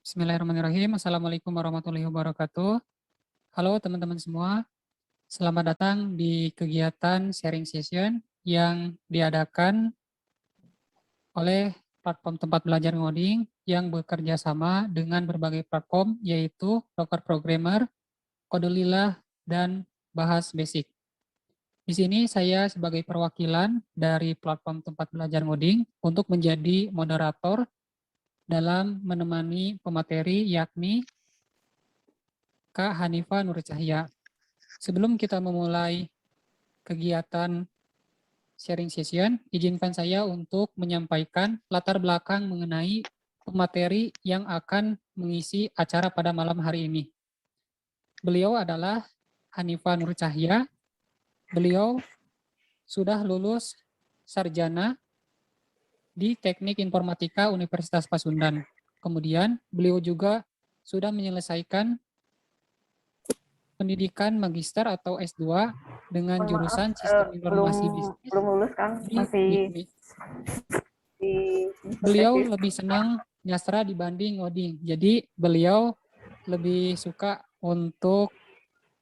Bismillahirrahmanirrahim. Assalamualaikum warahmatullahi wabarakatuh. Halo teman-teman semua, selamat datang di kegiatan sharing session yang diadakan oleh platform tempat belajar ngoding yang bekerja sama dengan berbagai platform yaitu Locker Programmer, Kodelilah, dan Bahas Basic. Di sini saya sebagai perwakilan dari platform tempat belajar ngoding untuk menjadi moderator dalam menemani pemateri yakni Kak Hanifah Nur Cahya. Sebelum kita memulai kegiatan sharing session, izinkan saya untuk menyampaikan latar belakang mengenai pemateri yang akan mengisi acara pada malam hari ini. Beliau adalah Hanifah Nur Cahya. Beliau sudah lulus sarjana di Teknik Informatika Universitas Pasundan. Kemudian beliau juga sudah menyelesaikan pendidikan magister atau S2 dengan jurusan Sistem Informasi Bisnis. Belum lulus kan, masih di beliau lebih senang nyastra dibanding ngoding. Jadi beliau lebih suka untuk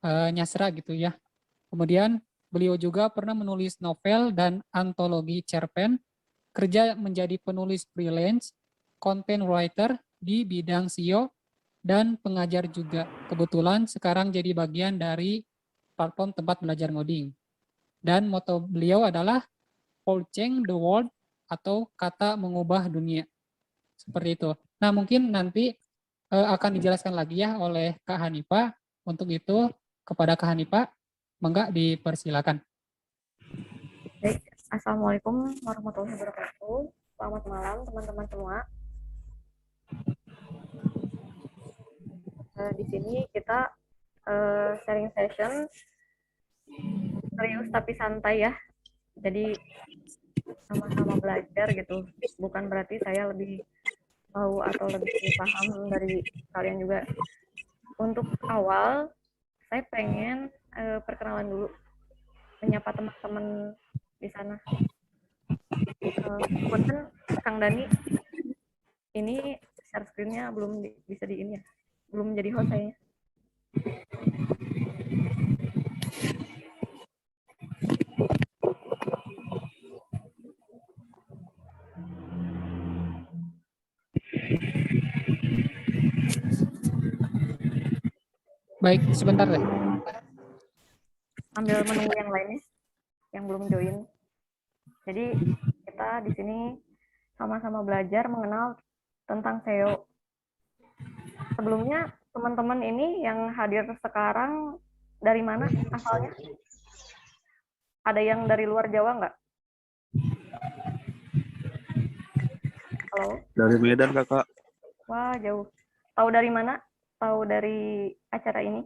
nyastra gitu ya. Kemudian beliau juga pernah menulis novel dan antologi cerpen, kerja menjadi penulis freelance, content writer di bidang SEO, dan pengajar juga. Kebetulan sekarang jadi bagian dari platform tempat belajar ngoding. Dan moto beliau adalah "All Change the World" atau kata mengubah dunia. Seperti itu. Nah, mungkin nanti akan dijelaskan lagi ya oleh Kak Hanifah. Untuk itu, kepada Kak Hanifah, mangga dipersilakan. Baik, Assalamualaikum warahmatullahi wabarakatuh. Selamat malam teman-teman semua. Di sini kita sharing session serius tapi santai ya. Jadi sama-sama belajar gitu. Bukan berarti saya lebih tahu atau lebih paham dari kalian juga. Untuk awal, saya pengen perkenalan dulu, menyapa teman-teman di sana. Punten Kang Dani, ini share screen-nya belum bisa di ini ya, belum jadi host saya. Baik, sebentar deh. Ambil menunggu yang lainnya, yang belum join. Jadi kita di sini sama-sama belajar mengenal tentang SEO. Sebelumnya teman-teman ini yang hadir sekarang dari mana asalnya? Ada yang dari luar Jawa nggak? Halo? Dari Medan, Kakak. Wah, jauh. Tahu dari mana? Tahu dari acara ini?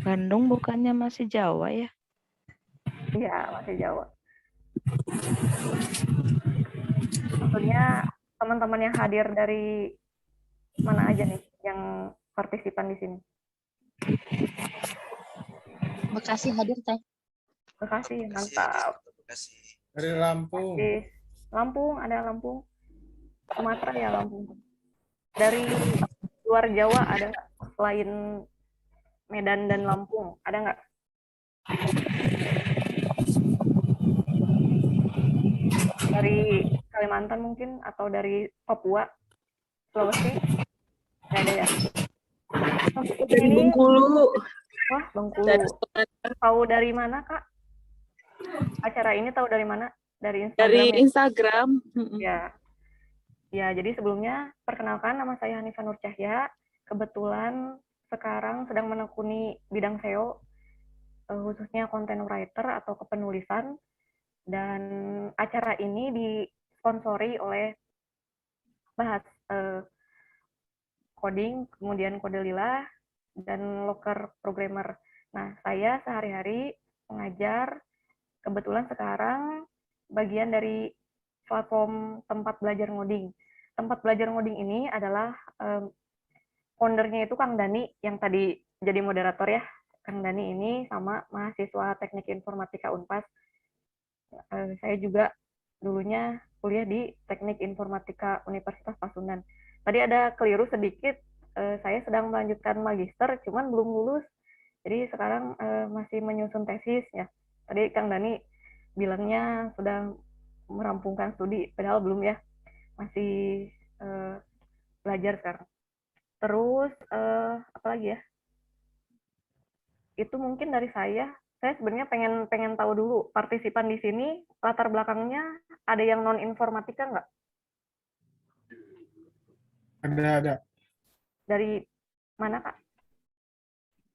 Bandung bukannya masih Jawa ya? Iya, masih Jawa. Tentunya teman-teman yang hadir dari mana aja nih yang partisipan di sini? Bekasi hadir, Teh. Bekasi, mantap. Dari Lampung. Lampung, ada Lampung. Sumatera ya Lampung. Dari luar Jawa ada nggak? Selain Medan dan Lampung, ada nggak? Dari Kalimantan mungkin, atau dari Papua, Sulawesi? Nggak ada ya? Dari Bengkulu. Wah, Bengkulu. Tahu dari mana, Kak? Acara ini tahu dari mana? Dari Instagram? Dari ya? Instagram. Ya. Ya, jadi sebelumnya perkenalkan, nama saya Hanifah Nur Cahya. Kebetulan sekarang sedang menekuni bidang SEO, khususnya content writer atau kepenulisan. Dan acara ini disponsori oleh Bahas Coding, kemudian Kodelilah, dan Locker Programmer. Nah, saya sehari-hari mengajar, kebetulan sekarang bagian dari platform tempat belajar ngoding. Tempat belajar ngoding ini adalah foundernya itu Kang Dani yang tadi jadi moderator ya. Kang Dani ini sama mahasiswa Teknik Informatika Unpas. Saya juga dulunya kuliah di Teknik Informatika Universitas Pasundan. Tadi ada keliru sedikit, saya sedang melanjutkan magister, cuman belum lulus. Jadi sekarang masih menyusun tesis ya. Tadi Kang Dani bilangnya sudah merampungkan studi, padahal belum ya, masih belajar sekarang. Terus apa lagi ya? Itu mungkin dari saya. Saya sebenarnya pengen tahu dulu partisipan di sini latar belakangnya ada yang non informatika nggak? Ada Dari mana Kak?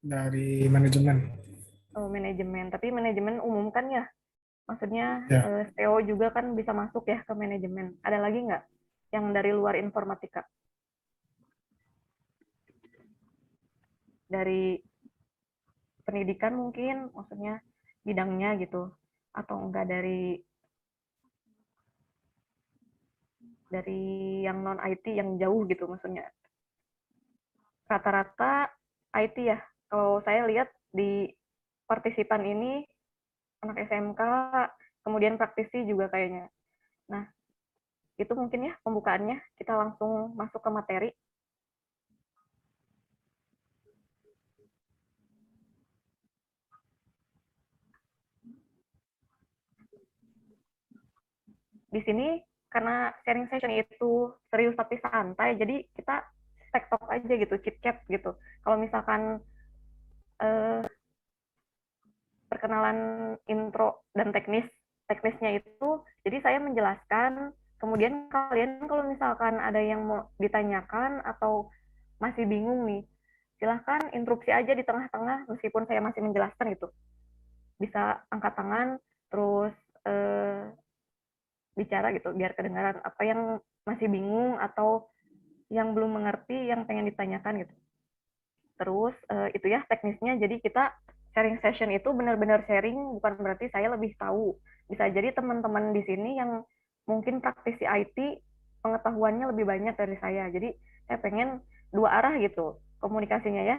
dari manajemen. Oh, manajemen. Tapi manajemen umum kan ya? Maksudnya Ya. SEO juga kan bisa masuk ya ke manajemen. Ada lagi nggak yang dari luar informatika? Dari pendidikan mungkin, maksudnya bidangnya gitu. Atau enggak dari yang non IT yang jauh gitu maksudnya. Rata-rata IT ya. Kalau saya lihat di partisipan ini anak SMK, kemudian praktisi juga kayaknya. Nah, itu mungkin ya pembukaannya. Kita langsung masuk ke materi. Di sini karena sharing session itu serius tapi santai, jadi kita tektok aja gitu, chit chat gitu. Kalau misalkan perkenalan intro dan teknisnya itu, jadi saya menjelaskan, kemudian kalian kalau misalkan ada yang mau ditanyakan atau masih bingung nih, silahkan interupsi aja di tengah-tengah meskipun saya masih menjelaskan gitu. Bisa angkat tangan, terus bicara gitu, biar kedengaran apa yang masih bingung atau yang belum mengerti, yang pengen ditanyakan gitu. Terus itu ya teknisnya, jadi kita sharing session itu benar-benar sharing, bukan berarti saya lebih tahu. Bisa jadi teman-teman di sini yang mungkin praktisi IT, pengetahuannya lebih banyak dari saya. Jadi saya pengen dua arah gitu komunikasinya ya,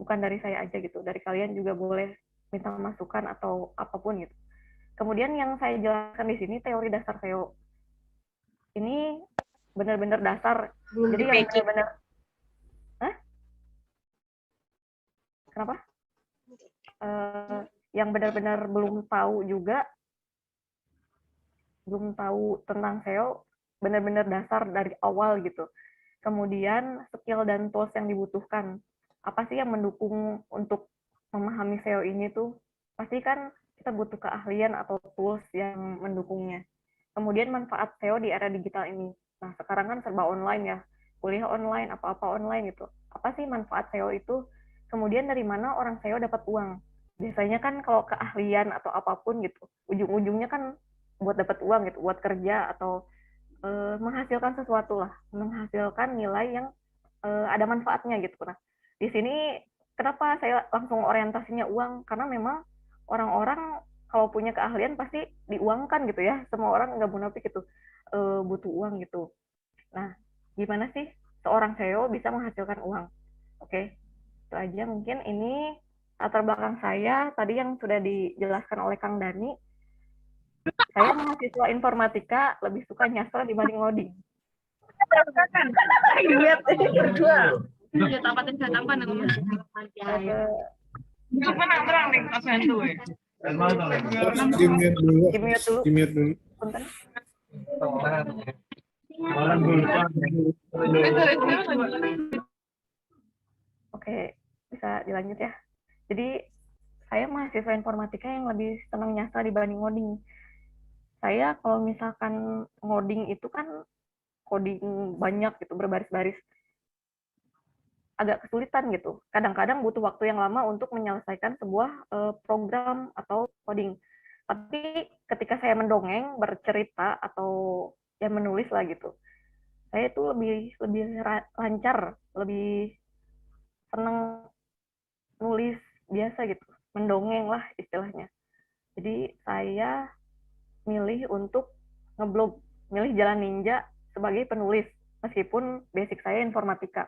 bukan dari saya aja gitu. Dari kalian juga boleh minta masukan atau apapun gitu. Kemudian yang saya jelaskan di sini teori dasar SEO. Ini benar-benar dasar. Belum Jadi di yang packing. benar-benar, Hah? Kenapa? Yang benar-benar belum tahu juga, belum tahu tentang SEO, benar-benar dasar dari awal gitu. Kemudian skill dan tools yang dibutuhkan. Apa sih yang mendukung untuk memahami SEO ini tuh? Pasti kan kita butuh keahlian atau tools yang mendukungnya. Kemudian manfaat SEO di era digital ini. Nah, sekarang kan serba online ya. Kuliah online, apa-apa online itu. Apa sih manfaat SEO itu? Kemudian dari mana orang SEO dapat uang? Biasanya kan kalau keahlian atau apapun gitu, ujung-ujungnya kan buat dapat uang gitu, buat kerja atau menghasilkan sesuatu lah, menghasilkan nilai yang ada manfaatnya gitu. Nah, di sini kenapa saya langsung orientasinya uang? Karena memang orang-orang kalau punya keahlian pasti diuangkan gitu ya. Semua orang nggak munafik gitu, butuh uang gitu. Nah, gimana sih seorang SEO bisa menghasilkan uang? Oke, itu aja mungkin ini latar belakang saya tadi yang sudah dijelaskan oleh Kang Dani. Saya mahasiswa informatika lebih suka nyasar dibanding ngoding. Lihat berdua. Di mute dulu. Di mute dulu. Di mute dulu. Punten. Oke, bisa dilanjut ya. Jadi saya mahasiswa informatika yang lebih senang nyasar dibanding ngoding. Saya kalau misalkan ngoding itu kan coding banyak gitu, berbaris-baris. Agak kesulitan gitu. Kadang-kadang butuh waktu yang lama untuk menyelesaikan sebuah program atau coding. Tapi ketika saya mendongeng, bercerita atau ya menulis lah gitu, saya itu lebih lancar, lebih seneng nulis biasa gitu, mendongeng lah istilahnya. Jadi saya milih untuk ngeblog, milih jalan ninja sebagai penulis, meskipun basic saya informatika.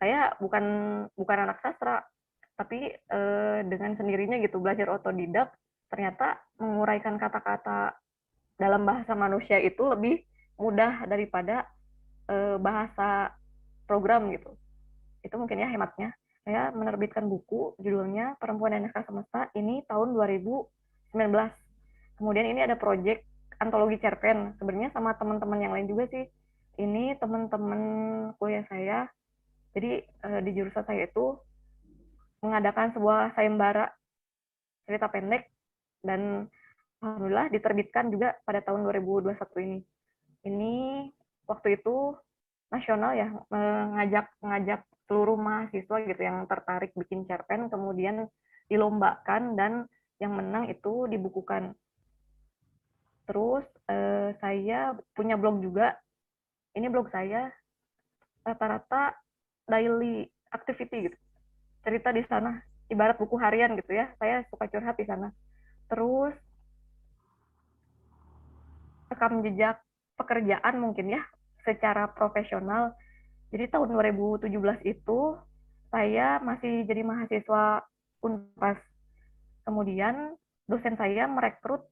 saya bukan anak sastra, tapi dengan sendirinya gitu belajar otodidak, ternyata menguraikan kata-kata dalam bahasa manusia itu lebih mudah daripada bahasa program gitu. Itu mungkin ya hematnya. Saya menerbitkan buku judulnya Perempuan dan Naskah Semesta ini tahun 2019. Kemudian ini ada project antologi cerpen. Sebenarnya sama teman-teman yang lain juga sih. Ini teman-teman kuliah saya. Jadi di jurusan saya itu mengadakan sebuah sayembara cerita pendek dan alhamdulillah diterbitkan juga pada tahun 2021 ini. Ini waktu itu nasional ya, mengajak seluruh mahasiswa gitu yang tertarik bikin cerpen, kemudian dilombakan dan yang menang itu dibukukan. Terus saya punya blog juga. Ini blog saya rata-rata daily activity gitu. Cerita di sana, ibarat buku harian gitu ya. Saya suka curhat di sana. Terus rekam jejak pekerjaan mungkin ya secara profesional. Jadi tahun 2017 itu saya masih jadi mahasiswa Unpas. Kemudian dosen saya merekrut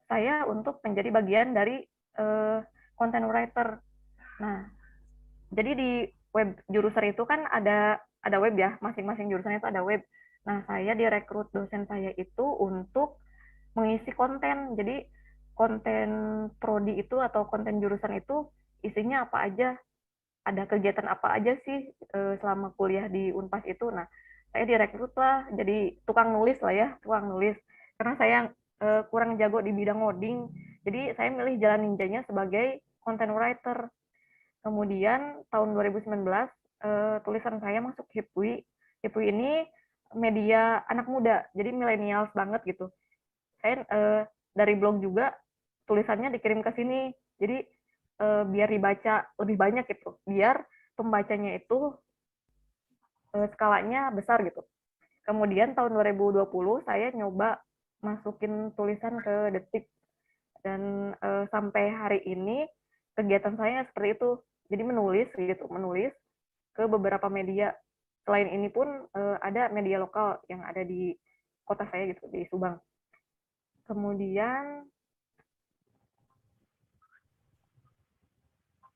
saya untuk menjadi bagian dari content writer. Nah, jadi di web jurusan itu kan ada web ya, masing-masing jurusan itu ada web. Nah, saya direkrut dosen saya itu untuk mengisi konten. Jadi konten prodi itu atau konten jurusan itu isinya apa aja, ada kegiatan apa aja sih selama kuliah di Unpas itu. Nah, saya direkrut lah jadi tukang nulis lah ya, tukang nulis. Karena saya kurang jago di bidang ngoding, jadi saya milih jalan ninjanya sebagai content writer. Kemudian tahun 2019 tulisan saya masuk Hipwi. Hipwi ini media anak muda, jadi milenials banget gitu. Saya dari blog juga tulisannya dikirim ke sini, jadi biar dibaca lebih banyak gitu, biar pembacanya itu skalanya besar gitu. Kemudian tahun 2020 saya nyoba masukin tulisan ke Detik dan sampai hari ini kegiatan saya seperti itu. Jadi menulis gitu, menulis ke beberapa media. Selain ini pun ada media lokal yang ada di kota saya gitu, di Subang. Kemudian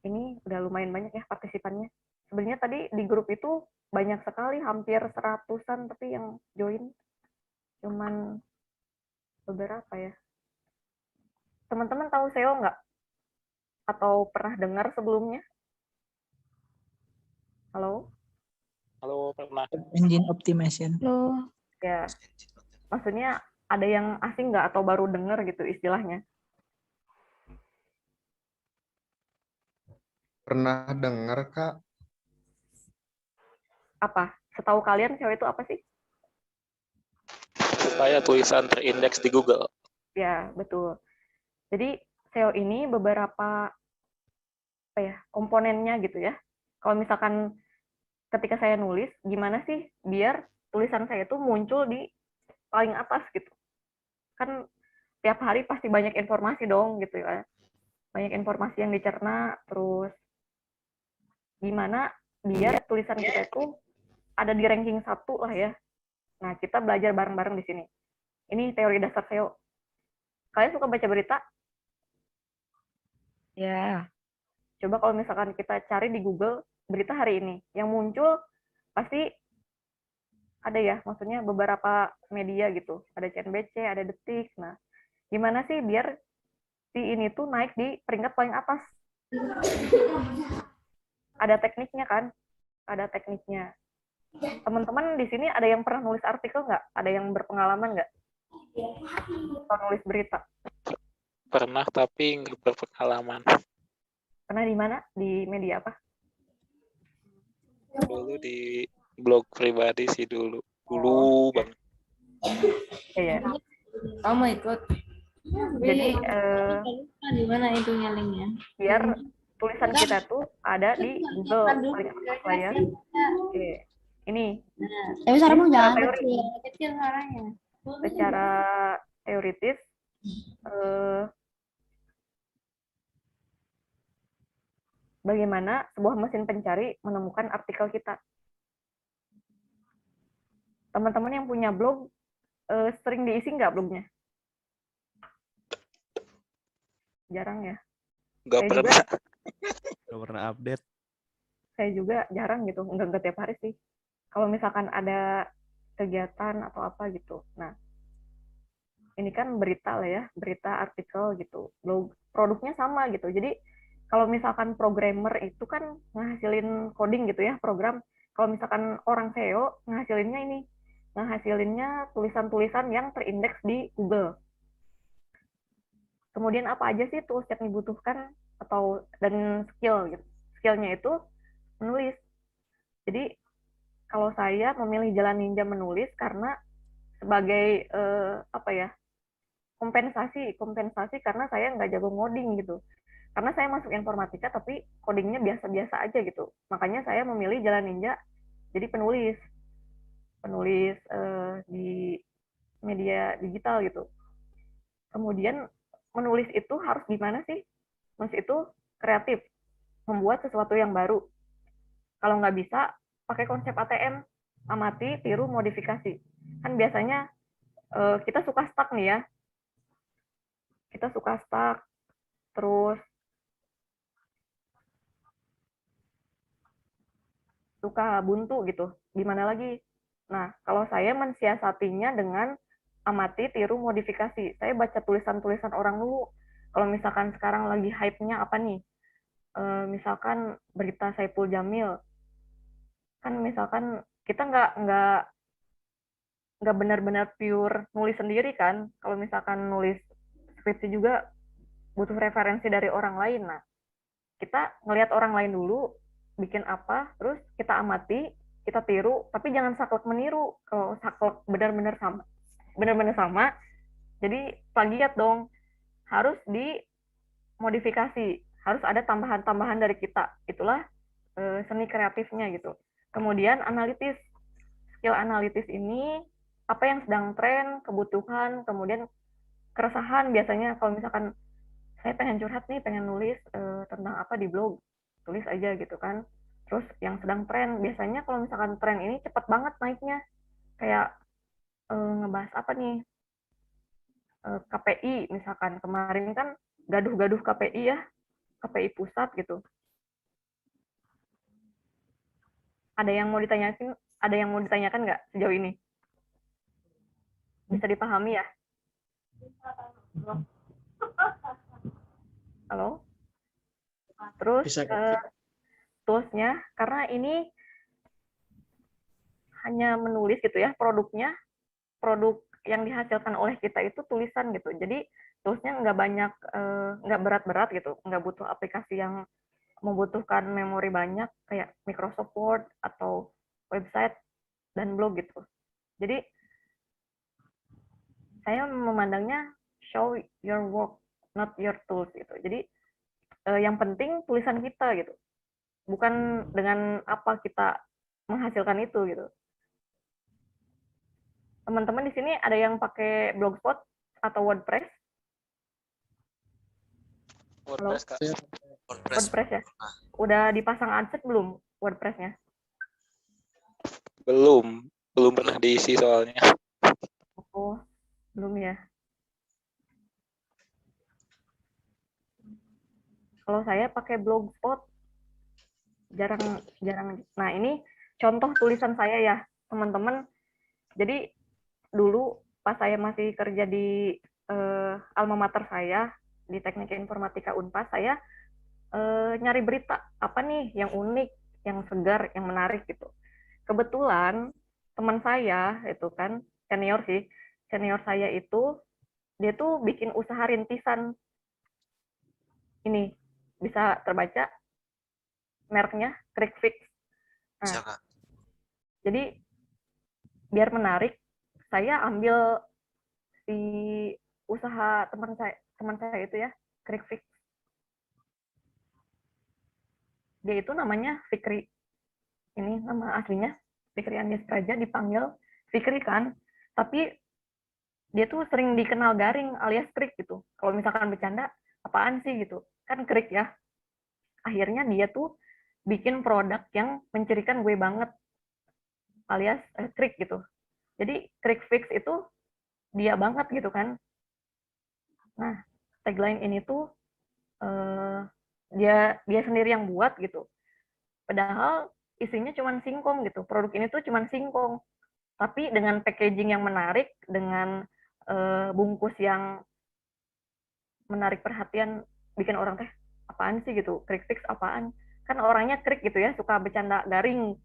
ini udah lumayan banyak ya partisipannya. Sebenarnya tadi di grup itu banyak sekali, hampir 100-an, tapi yang join cuman beberapa ya. Teman-teman tahu SEO nggak? Atau pernah dengar sebelumnya? Halo? Halo, pernah. Engine optimization. Loh, Ya, maksudnya ada yang asing nggak atau baru dengar gitu istilahnya? Pernah dengar, Kak? Apa? Setahu kalian SEO itu apa sih? Supaya tulisan terindeks di Google. Ya, betul. Jadi SEO ini beberapa apa ya, komponennya gitu ya. Kalau misalkan ketika saya nulis, gimana sih biar tulisan saya itu muncul di paling atas gitu. Kan tiap hari pasti banyak informasi dong gitu ya. Banyak informasi yang dicerna, terus gimana biar tulisan kita itu ada di ranking 1 lah ya. Nah, kita belajar bareng-bareng di sini. Ini teori dasar SEO. Kalian suka baca berita? Ya. Coba kalau misalkan kita cari di Google berita hari ini, yang muncul pasti ada ya, maksudnya beberapa media gitu. Ada CNBC, ada Detik. Nah, gimana sih biar si ini tuh naik di peringkat paling atas? Ada tekniknya kan? Ada tekniknya. Teman-teman di sini ada yang pernah nulis artikel nggak? Ada yang berpengalaman nggak? Atau nulis berita? Pernah, tapi nggak berpengalaman. Pernah di mana? Di media apa? Dulu di blog pribadi sih dulu. Dulu banget. Iya. kamu ikut. Jadi Di mana itunya linknya? biar tulisan kita tuh ada di Google paling atas lah ya. Oke. Ini Tapi saranmu Ini jangan teori. kecil, kecil suaranya. secara teoritis bagaimana sebuah mesin pencari menemukan artikel kita. Teman-teman yang punya blog, sering diisi nggak blognya? Jarang ya. Nggak Saya juga, pernah. Gak pernah update. saya juga jarang gitu, nggak tiap hari sih. Kalau misalkan ada kegiatan atau apa gitu. Nah, ini kan berita lah ya, berita artikel gitu. Blog produknya sama gitu. Jadi kalau misalkan programmer itu kan ngasilin coding gitu ya, program. Kalau misalkan orang SEO ngahasilinnya ini, ngehasilinnya tulisan-tulisan yang terindeks di Google. Kemudian apa aja sih tools yang dibutuhkan atau dan skill gitu. Skillnya itu menulis. Jadi kalau saya memilih jalan ninja menulis karena sebagai apa ya, kompensasi karena saya nggak jago ngoding gitu. Karena saya masuk informatika tapi codingnya biasa-biasa aja gitu. Makanya saya memilih jalan ninja jadi penulis di media digital gitu. Kemudian menulis itu harus gimana sih? Menulis itu kreatif, membuat sesuatu yang baru. Kalau nggak bisa, pakai konsep ATM, amati, tiru, modifikasi. Kan biasanya kita suka stuck nih ya. Kita suka stuck, terus suka buntu gitu. Gimana lagi? Nah, kalau saya mensiasatinya dengan amati, tiru, modifikasi. Saya baca tulisan-tulisan orang dulu. Kalau misalkan sekarang lagi hype-nya apa nih? Misalkan berita Saipul Jamil. Kan misalkan kita nggak benar-benar pure nulis sendiri kan. Kalau misalkan nulis skripsi juga butuh referensi dari orang lain. Nah, kita ngelihat orang lain dulu, bikin apa, terus kita amati, kita tiru, tapi jangan saklek meniru. Kalau saklek benar-benar sama, jadi plagiat dong. Harus dimodifikasi, harus ada tambahan-tambahan dari kita. Itulah seni kreatifnya gitu. Kemudian analitis, skill analitis ini apa yang sedang tren, kebutuhan, kemudian keresahan. Biasanya kalau misalkan saya pengen curhat nih, pengen nulis tentang apa di blog, tulis aja gitu kan. Terus yang sedang tren, biasanya kalau misalkan tren ini cepat banget naiknya, kayak ngebahas apa nih, KPI misalkan. Kemarin kan gaduh-gaduh KPI ya, KPI pusat gitu. Ada yang mau ditanyakan nggak sejauh ini? Bisa dipahami ya? Halo? Terus toolsnya, karena ini hanya menulis gitu ya, produk yang dihasilkan oleh kita itu tulisan gitu. Jadi toolsnya nggak banyak, nggak berat-berat gitu, nggak butuh aplikasi yang membutuhkan memori banyak kayak Microsoft Word atau website dan blog gitu. Jadi saya memandangnya show your work, not your tools gitu. Jadi yang penting tulisan kita gitu, bukan dengan apa kita menghasilkan itu gitu. Teman-teman di sini ada yang pakai Blogspot atau WordPress? WordPress, Kak. WordPress ya? Udah dipasang adset belum WordPress-nya? Belum pernah diisi soalnya. Oh, belum ya. Kalau saya pakai Blogspot, jarang. Nah, ini contoh tulisan saya ya, teman-teman. Jadi dulu pas saya masih kerja di alma mater saya di Teknik Informatika Unpas, saya nyari berita apa nih yang unik, yang segar, yang menarik gitu. Kebetulan teman saya itu kan senior saya itu dia tuh bikin usaha rintisan. Ini bisa terbaca mereknya ClickFix. Nah, jadi biar menarik, saya ambil si usaha teman saya itu ya, ClickFix. Dia itu namanya Fikri. Ini nama aslinya Fikri Anies Praja, dipanggil Fikri kan. Tapi dia tuh sering dikenal garing alias Krik gitu. Kalau misalkan bercanda, apaan sih gitu. Kan Krik ya. Akhirnya dia tuh bikin produk yang mencirikan gue banget alias Krik gitu. Jadi quick fix itu dia banget gitu kan. Nah, tagline ini tuh dia sendiri yang buat gitu. Padahal isinya cuma singkong gitu. Produk ini tuh cuma singkong. Tapi dengan packaging yang menarik, dengan bungkus yang menarik perhatian, bikin orang teh apaan sih gitu, krik fix apaan, kan orangnya krik gitu ya, suka bercanda garing,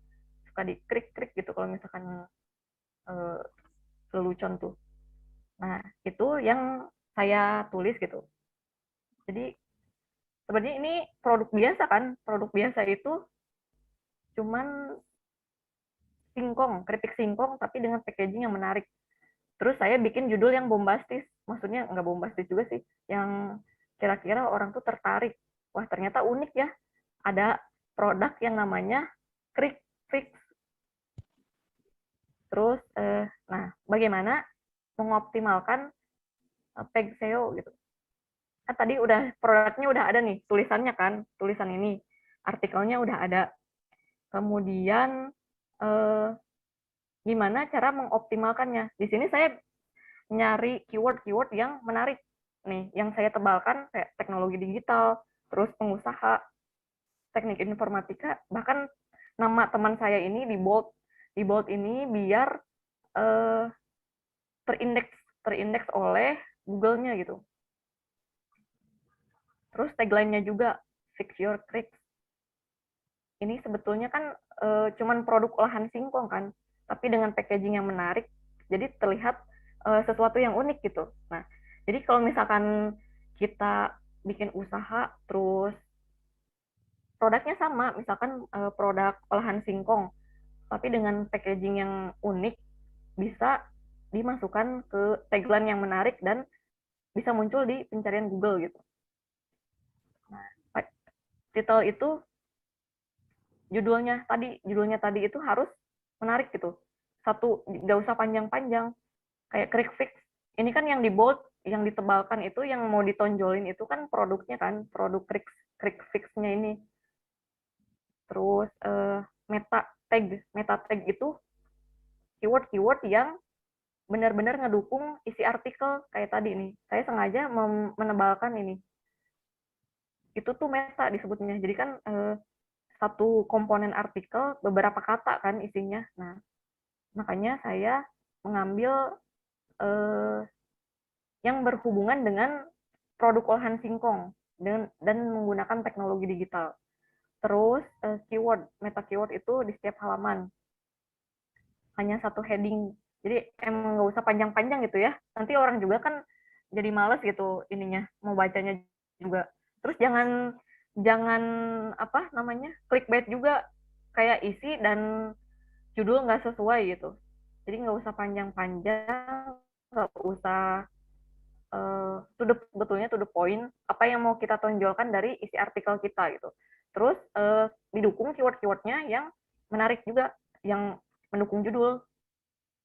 suka di krik gitu kalau misalkan lelucon tuh. Nah itu yang saya tulis gitu. Jadi sebenarnya ini produk biasa kan, produk biasa itu cuman singkong, keripik singkong tapi dengan packaging yang menarik. Terus saya bikin judul yang bombastis, maksudnya nggak bombastis juga sih, yang kira-kira orang tuh tertarik. Wah ternyata unik ya, ada produk yang namanya Quick Fix. Terus, nah bagaimana mengoptimalkan page SEO gitu. Kan tadi udah produknya udah ada nih, tulisannya kan, tulisan ini, artikelnya udah ada. Kemudian gimana cara mengoptimalkannya? Di sini saya nyari keyword-keyword yang menarik nih, yang saya tebalkan kayak teknologi digital, terus pengusaha, teknik informatika, bahkan nama teman saya ini di bold ini biar terindeks oleh Google-nya gitu. Terus tagline-nya juga fix your clicks. Ini sebetulnya kan cuman produk olahan singkong kan, tapi dengan packaging yang menarik, jadi terlihat sesuatu yang unik gitu. Nah, jadi kalau misalkan kita bikin usaha, terus produknya sama, misalkan produk olahan singkong, tapi dengan packaging yang unik, bisa dimasukkan ke tagline yang menarik dan bisa muncul di pencarian Google gitu. Nah, title itu judulnya tadi itu harus menarik gitu. Satu, nggak usah panjang-panjang. Kayak quick fix. Ini kan yang di bold, yang ditebalkan itu, yang mau ditonjolin itu kan produknya kan, produk quick fix-nya ini. Terus meta tag itu keyword-keyword yang benar-benar ngedukung isi artikel kayak tadi nih. Saya sengaja menebalkan ini. Itu tuh meta disebutnya. Jadi kan satu komponen artikel beberapa kata kan isinya. Nah, makanya saya mengambil yang berhubungan dengan produk olahan singkong dan menggunakan teknologi digital. Terus keyword, meta keyword itu di setiap halaman. Hanya satu heading. Jadi emang nggak usah panjang-panjang gitu ya. Nanti orang juga kan jadi males gitu ininya, mau bacanya juga. Terus jangan apa namanya, clickbait juga, kayak isi dan judul nggak sesuai gitu. Jadi nggak usah panjang-panjang, nggak usah betulnya to the point, apa yang mau kita tonjolkan dari isi artikel kita gitu. Terus didukung keyword-keywordnya yang menarik juga, yang mendukung judul.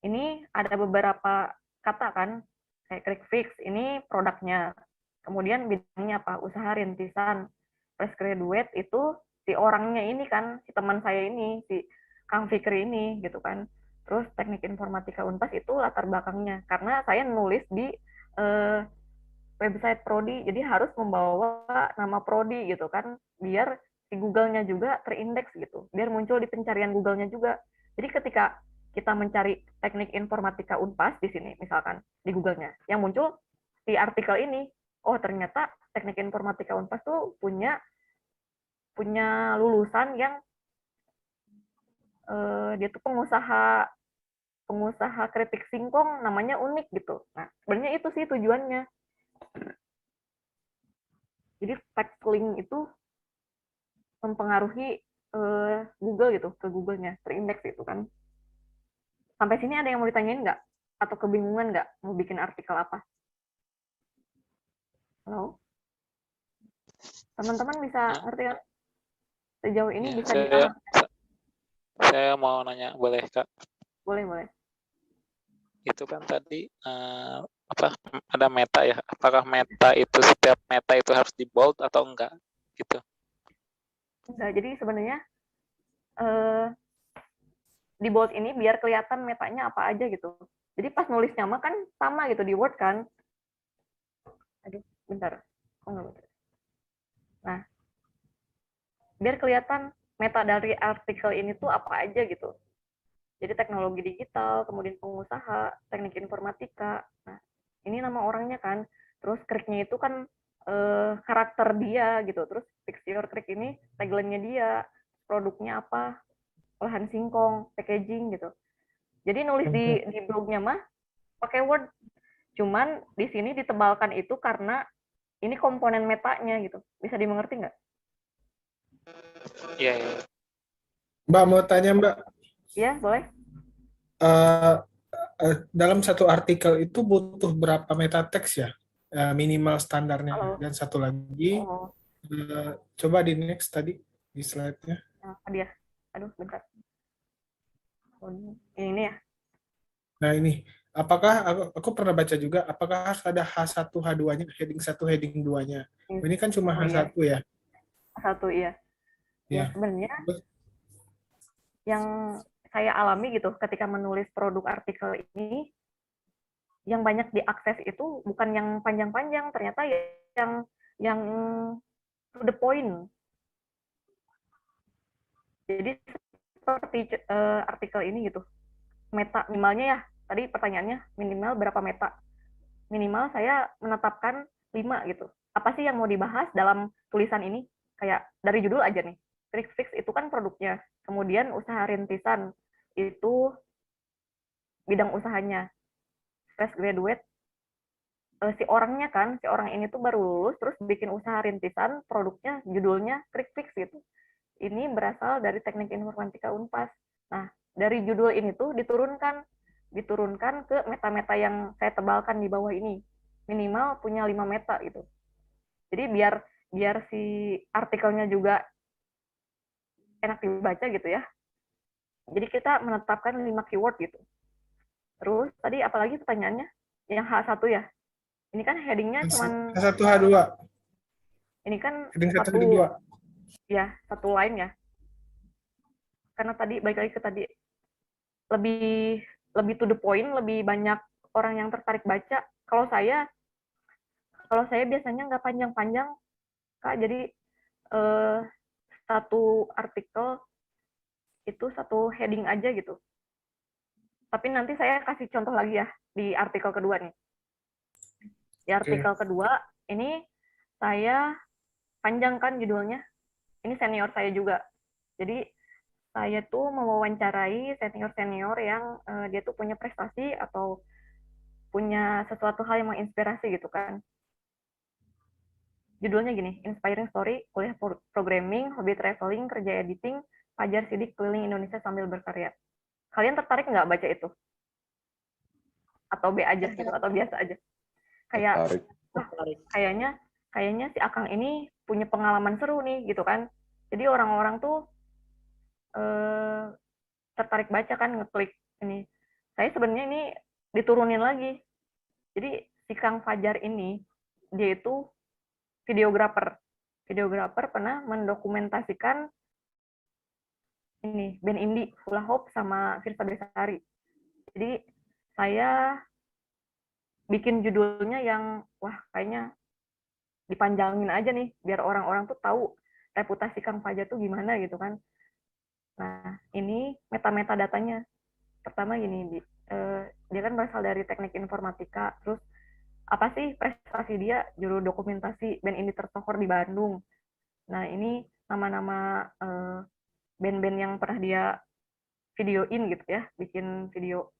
Ini ada beberapa kata kan, kayak quick fix, ini produknya. Kemudian bidangnya apa? Usaha rintisan. Fresh graduate itu si orangnya ini kan, si teman saya ini, si Kang Fikri ini gitu kan. Terus teknik informatika Unpas itu latar belakangnya. Karena saya nulis di website Prodi, jadi harus membawa nama Prodi gitu kan, biar di Google-nya juga terindeks gitu, biar muncul di pencarian Google-nya juga. Jadi ketika kita mencari teknik informatika Unpas di sini, misalkan di Google-nya, yang muncul di artikel ini, oh ternyata teknik informatika Unpas tuh punya lulusan yang dia tuh pengusaha keripik singkong, namanya unik gitu. Nah, sebenarnya itu sih tujuannya. Jadi backlink itu mempengaruhi Google gitu, ke Google-nya, terindeks itu kan. Sampai sini ada yang mau ditanyain nggak? Atau kebingungan nggak mau bikin artikel apa? Halo? Teman-teman bisa ngerti kan? Sejauh ini Ya, bisa dipahami? saya mau nanya, boleh Kak? Boleh. Itu kan tadi ada meta ya? Apakah meta itu, setiap meta itu harus di bold atau enggak? Gitu. Enggak, jadi sebenarnya di bold ini biar kelihatan metanya apa aja gitu. Jadi pas nulis nama kan sama gitu di Word kan. Aduh, bentar. Oh, enggak bentar. Nah, biar kelihatan meta dari artikel ini tuh apa aja gitu. Jadi teknologi digital, kemudian pengusaha, teknik informatika. Nah, ini nama orangnya kan. Terus Crick-nya itu kan karakter dia gitu. Terus Fix Your Crick ini tagline-nya dia, produknya apa, olahan singkong, packaging gitu. Jadi nulis di blognya mah pakai Word. Cuman di sini ditebalkan itu karena ini komponen metanya gitu. Bisa dimengerti nggak? Iya, iya. Mbak mau tanya Mbak, Iya, boleh. eh, dalam satu artikel itu butuh berapa meta teks ya? Minimal standarnya. Halo. Dan satu lagi, Oh, coba di next tadi di slide-nya. nah, dia. Aduh, bentar. Oh, ini ya. Nah ini, apakah aku pernah baca juga, apakah harus ada H1, H2-nya, heading 1, heading 2-nya? Ini kan cuma Oh, iya. H1 ya. Satu, iya. Ya, Ya. sebenarnya yang saya alami gitu ketika menulis produk artikel ini, yang banyak diakses itu bukan yang panjang-panjang, ternyata yang to the point. Jadi seperti artikel ini gitu, meta minimalnya ya, tadi pertanyaannya minimal berapa meta? Minimal saya menetapkan 5 gitu. Apa sih yang mau dibahas dalam tulisan ini? Kayak dari judul aja nih. Trick Fix itu kan produknya. Kemudian usaha rintisan itu bidang usahanya. Fresh graduate si orangnya kan, si orang ini tuh baru lulus terus bikin usaha rintisan, produknya judulnya Trick Fix gitu. Ini berasal dari Teknik Informatika Unpas. Nah, dari judul ini tuh diturunkan ke meta-meta yang saya tebalkan di bawah ini. Minimal punya 5 meta gitu. Jadi biar si artikelnya juga enak dibaca gitu ya. Jadi kita menetapkan 5 keyword gitu. Terus tadi apalagi pertanyaannya? Yang H1 ya. Ini kan headingnya cuman H1, H2. ini kan Heading 1, satu heading 2. ya, satu line ya. Karena tadi balik lagi ke tadi lebih to the point, lebih banyak orang yang tertarik baca. Kalau saya biasanya nggak panjang-panjang, Kak. Jadi satu artikel itu satu heading aja gitu. Tapi nanti saya kasih contoh lagi ya di artikel kedua nih. Di artikel kedua ini saya panjangkan judulnya. Ini senior saya juga. Jadi saya tuh mewawancarai senior-senior yang dia tuh punya prestasi atau punya sesuatu hal yang menginspirasi gitu kan. Judulnya gini, Inspiring Story, kuliah programming, hobi traveling, kerja editing, Fajar Sidik keliling Indonesia sambil berkarya. Kalian tertarik nggak baca itu? Atau B aja gitu, atau biasa aja? Kayak, kayaknya si Akang ini punya pengalaman seru nih gitu kan. Jadi orang-orang tuh tertarik baca kan, ngeklik ini. Saya sebenarnya ini diturunin lagi. Jadi si Kang Fajar ini, dia itu videografer. Videografer pernah mendokumentasikan ini band indie Hula Hoop sama Firsa Besari. Jadi saya bikin judulnya yang wah kayaknya dipanjangin aja nih biar orang-orang tuh tahu reputasi Kang Fajar tuh gimana gitu kan. Nah, ini meta-meta datanya. Pertama gini, dia kan berasal dari teknik informatika, terus apa sih prestasi dia, juru dokumentasi band indie tersohor di Bandung. Nah, ini nama-nama band-band yang pernah dia videoin gitu ya, bikin video.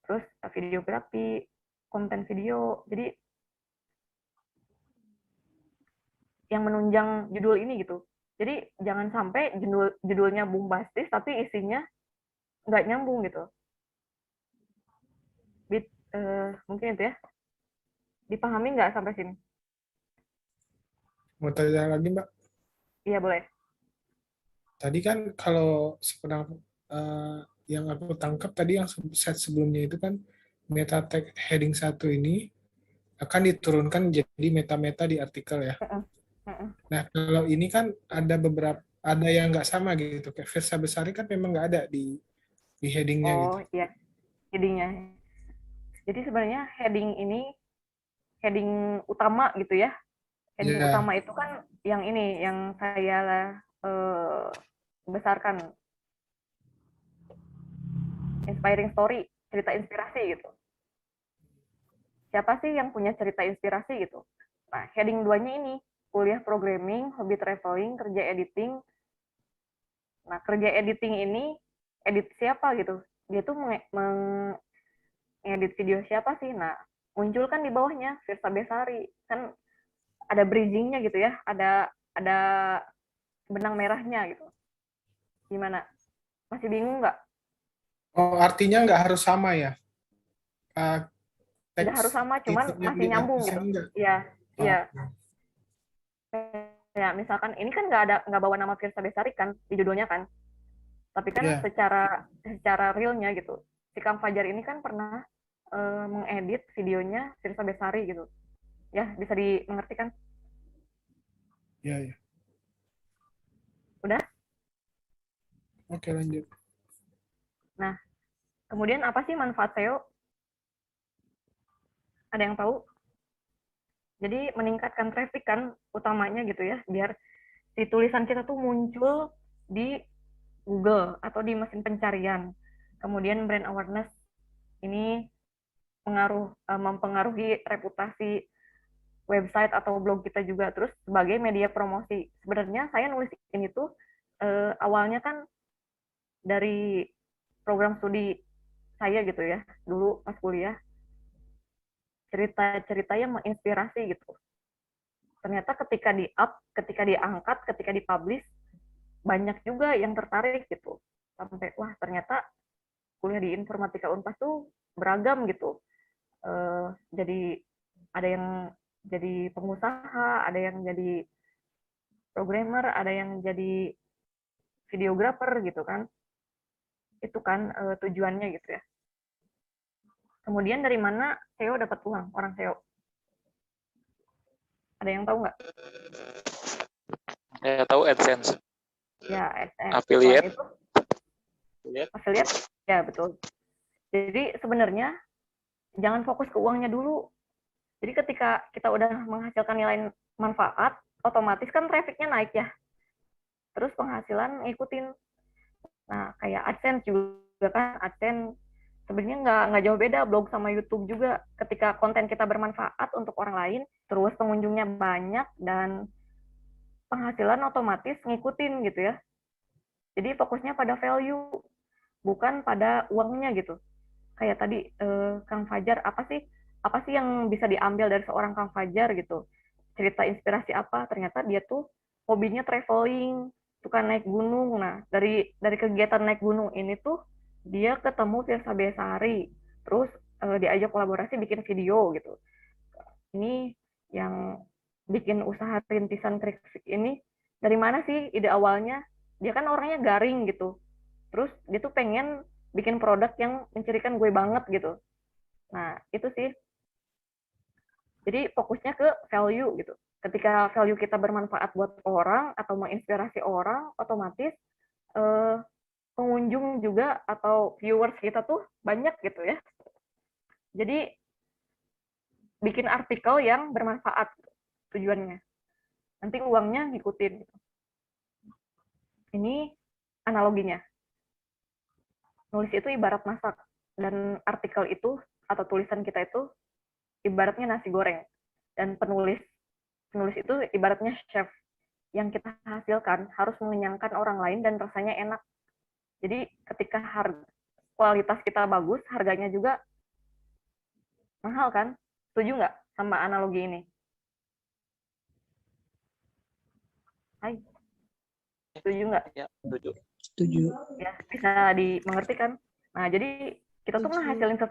Terus videografi, konten video. Jadi yang menunjang judul ini gitu. Jadi jangan sampai judulnya bombastis tapi isinya nggak nyambung gitu. Mungkin itu ya. Dipahami nggak sampai sini? Mau tanya lagi Mbak? Iya boleh. Tadi kan kalau sebenarnya yang aku tangkap tadi yang set sebelumnya itu kan meta tag heading 1 ini akan diturunkan jadi meta-meta di artikel ya. Nah kalau ini kan ada yang nggak sama gitu. Kayak Firsa Besari kan memang nggak ada di di headingnya gitu. Oh iya, headingnya. Jadi sebenarnya heading ini heading utama gitu ya. Heading Ya, utama itu kan yang ini yang saya besarkan, inspiring story, cerita inspirasi gitu. Siapa sih yang punya cerita inspirasi gitu? Nah, heading 2-nya ini, kuliah programming, hobi traveling, kerja editing. Nah, kerja editing ini, edit siapa gitu? Dia tuh mengedit video siapa sih? Nah, muncul kan di bawahnya, Firsa Besari. Kan ada bridging-nya gitu ya, ada benang merahnya gitu. Gimana? Masih bingung nggak? oh artinya nggak harus sama ya? Uh, Nggak harus teks sama, cuman itu yang masih nyambung dilapisin gitu. enggak? Iya, Oh, iya. Ya, misalkan ini kan nggak bawa nama Firsa Besari kan di judulnya kan, tapi kan ya, secara realnya gitu. Si Kang Fajar ini kan pernah mengedit videonya Firsa Besari gitu. Ya, bisa dimengerti kan? ya, ya. Udah? Oke, lanjut. Nah, kemudian apa sih manfaat SEO? Ada yang tahu? Jadi meningkatkan traffic kan utamanya gitu ya, biar si tulisan kita tuh muncul di Google atau di mesin pencarian. Kemudian brand awareness ini mempengaruhi reputasi website atau blog kita juga, terus sebagai media promosi. Sebenarnya saya nulis ini tuh awalnya kan dari program studi saya gitu ya, dulu pas kuliah, cerita-cerita yang menginspirasi gitu. Ternyata ketika diangkat, ketika dipublish, banyak juga yang tertarik gitu. Sampai wah ternyata kuliah di informatika Unpad tuh beragam gitu. Jadi ada yang jadi pengusaha, ada yang jadi programmer, ada yang jadi videographer gitu kan. Itu kan tujuannya gitu ya. Kemudian dari mana SEO dapat uang, orang SEO? Ada yang tahu nggak? Ya tahu AdSense, Ya, AdSense. affiliate. Selain itu, affiliate, ya betul. Jadi sebenarnya jangan fokus ke uangnya dulu. Jadi ketika kita udah menghasilkan nilai manfaat, otomatis kan trafficnya naik ya. Terus penghasilan ngikutin. Nah, kayak AdSense juga kan, AdSense sebenarnya nggak jauh beda blog sama YouTube juga. Ketika konten kita bermanfaat untuk orang lain, terus pengunjungnya banyak dan penghasilan otomatis ngikutin gitu ya. Jadi fokusnya pada value, bukan pada uangnya gitu. Kayak tadi Kang Fajar, apa sih yang bisa diambil dari seorang Kang Fajar gitu? Cerita inspirasi apa? Ternyata dia tuh hobinya traveling, suka naik gunung. Nah, dari kegiatan naik gunung ini tuh dia ketemu Firsa Besari, terus diajak kolaborasi bikin video gitu. Ini yang bikin usaha rintisan Kriksik ini dari mana sih ide awalnya? Dia kan orangnya garing gitu. Terus dia tuh pengen bikin produk yang mencirikan gue banget gitu. Nah, itu sih. Jadi fokusnya ke value gitu. Ketika value kita bermanfaat buat orang atau menginspirasi orang, otomatis eh, pengunjung juga atau viewers kita tuh banyak gitu ya. Jadi bikin artikel yang bermanfaat gitu, tujuannya. Nanti uangnya ngikutin. Gitu. Ini analoginya. Nulis itu ibarat masak dan artikel itu atau tulisan kita itu ibaratnya nasi goreng dan penulis itu ibaratnya chef. Yang kita hasilkan harus mengenyangkan orang lain dan rasanya enak. Jadi ketika kualitas kita bagus, harganya juga mahal kan? Setuju nggak sama analogi ini? Hai, setuju nggak? Ya, setuju. Setuju. Ya, bisa dimengerti kan? Nah, jadi kita tuh ngehasilin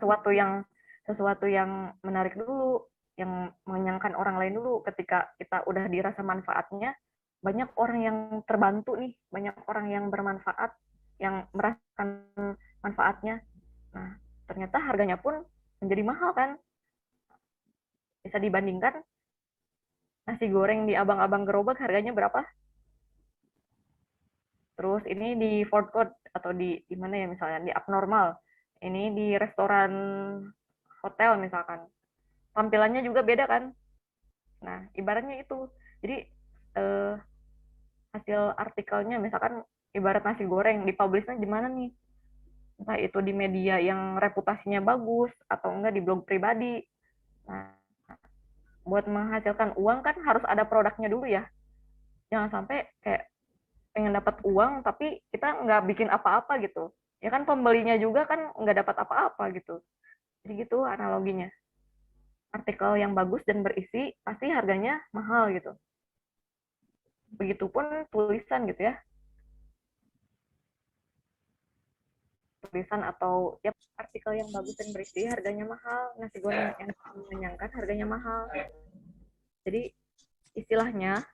sesuatu yang menarik dulu, yang mengenyangkan orang lain dulu. Ketika kita udah dirasa manfaatnya, banyak orang yang terbantu nih, banyak orang yang bermanfaat, yang merasakan manfaatnya. Nah, ternyata harganya pun menjadi mahal kan? Bisa dibandingkan nasi goreng di abang-abang gerobak harganya berapa? Terus ini di food court atau di mana ya misalnya di abnormal. Ini di restoran hotel misalkan. Tampilannya juga beda kan. Nah, ibaratnya itu. Jadi hasil artikelnya misalkan ibarat nasi goreng, dipublishnya di mana nih? Entah itu di media yang reputasinya bagus atau enggak di blog pribadi. Nah, buat menghasilkan uang kan harus ada produknya dulu ya. Jangan sampai kayak pengen dapat uang tapi kita nggak bikin apa-apa gitu. Ya kan pembelinya juga kan nggak dapat apa-apa gitu. Jadi gitu analoginya. Artikel yang bagus dan berisi pasti harganya mahal gitu. Begitupun tulisan gitu ya. Tulisan atau ya artikel yang bagus dan berisi harganya mahal, nasi goreng yang enak mengenyangkan harganya mahal. Jadi istilahnya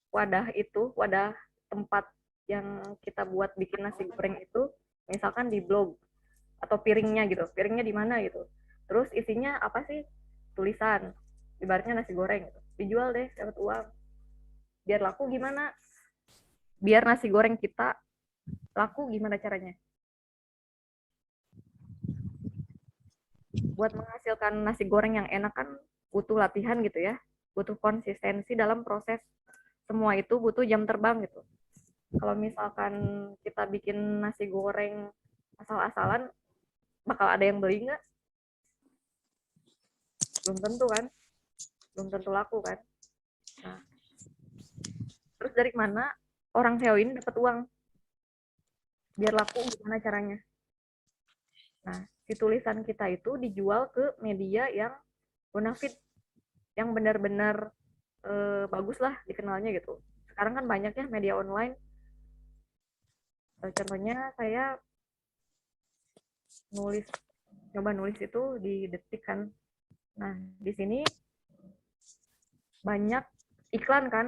wadah itu, wadah tempat yang kita buat bikin nasi goreng itu misalkan di blog atau piringnya gitu, piringnya di mana gitu. Terus isinya apa sih? Tulisan, ibaratnya nasi goreng gitu. Dijual deh, dapat uang. Biar laku gimana? Biar nasi goreng kita laku gimana caranya? Buat menghasilkan nasi goreng yang enak kan butuh latihan gitu ya, butuh konsistensi dalam proses. Semua itu butuh jam terbang gitu. Kalau misalkan kita bikin nasi goreng asal-asalan, bakal ada yang beli nggak? Belum tentu kan? Belum tentu laku kan? Nah, terus dari mana orang SEO ini dapat uang? Biar laku gimana caranya? Nah, si tulisan kita itu dijual ke media yang bonafit, yang benar-benar bagus lah dikenalnya gitu. Sekarang kan banyak ya media online. Contohnya saya coba nulis itu di Detik kan. Nah, di sini banyak iklan kan.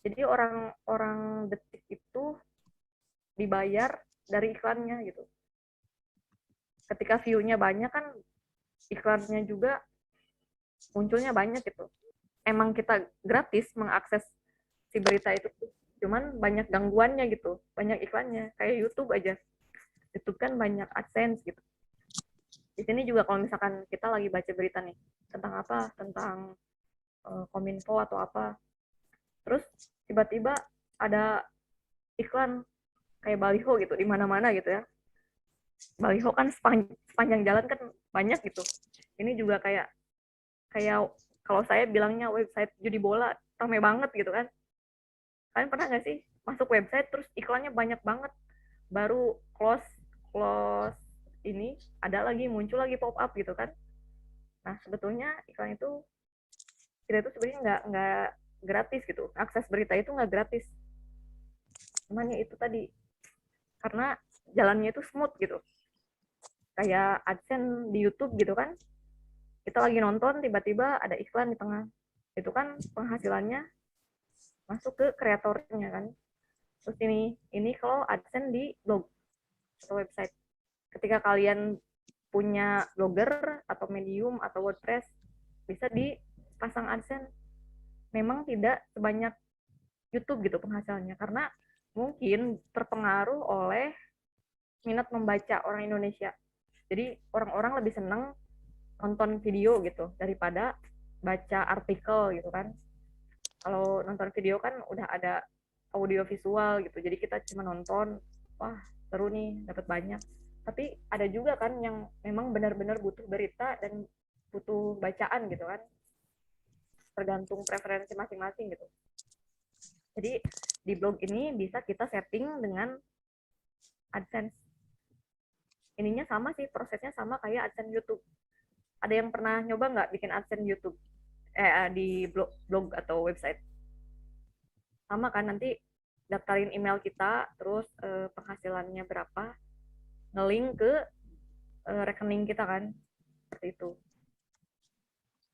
Jadi orang-orang Detik itu dibayar dari iklannya gitu. Ketika view-nya banyak kan iklannya juga munculnya banyak gitu. Emang kita gratis mengakses si berita itu, cuman banyak gangguannya gitu, banyak iklannya, kayak YouTube aja. YouTube kan banyak AdSense gitu. Di sini juga kalau misalkan kita lagi baca berita nih, tentang apa, tentang Kominfo atau apa, terus tiba-tiba ada iklan kayak baliho gitu, di mana-mana gitu ya. Baliho kan sepanjang jalan kan banyak gitu. Ini juga kayak kalau saya bilangnya website judi bola, ramai banget gitu kan. Kalian pernah nggak sih masuk website terus iklannya banyak banget, baru close ini ada lagi muncul lagi pop up gitu kan. Nah sebetulnya iklan itu kita itu sebenarnya nggak gratis gitu, akses berita itu nggak gratis, cuman ya itu tadi karena jalannya itu smooth gitu, kayak AdSense di YouTube gitu kan, kita lagi nonton tiba-tiba ada iklan di tengah, itu kan penghasilannya masuk ke kreatornya kan. Terus ini kalau AdSense di blog atau website, ketika kalian punya Blogger atau Medium atau WordPress bisa dipasang AdSense. Memang tidak sebanyak YouTube gitu penghasilannya, karena mungkin terpengaruh oleh minat membaca orang Indonesia. Jadi orang-orang lebih senang nonton video gitu daripada baca artikel gitu kan. Kalau nonton video kan udah ada audio visual gitu, jadi kita cuma nonton, wah seru nih, dapat banyak. Tapi ada juga kan yang memang benar-benar butuh berita dan butuh bacaan gitu kan, tergantung preferensi masing-masing gitu. Jadi di blog ini bisa kita setting dengan AdSense. Ininya sama sih, prosesnya sama kayak AdSense YouTube. Ada yang pernah nyoba nggak bikin AdSense YouTube? Di blog atau website? Sama kan, nanti daftarin email kita, terus penghasilannya berapa, nge-link ke rekening kita kan, seperti itu.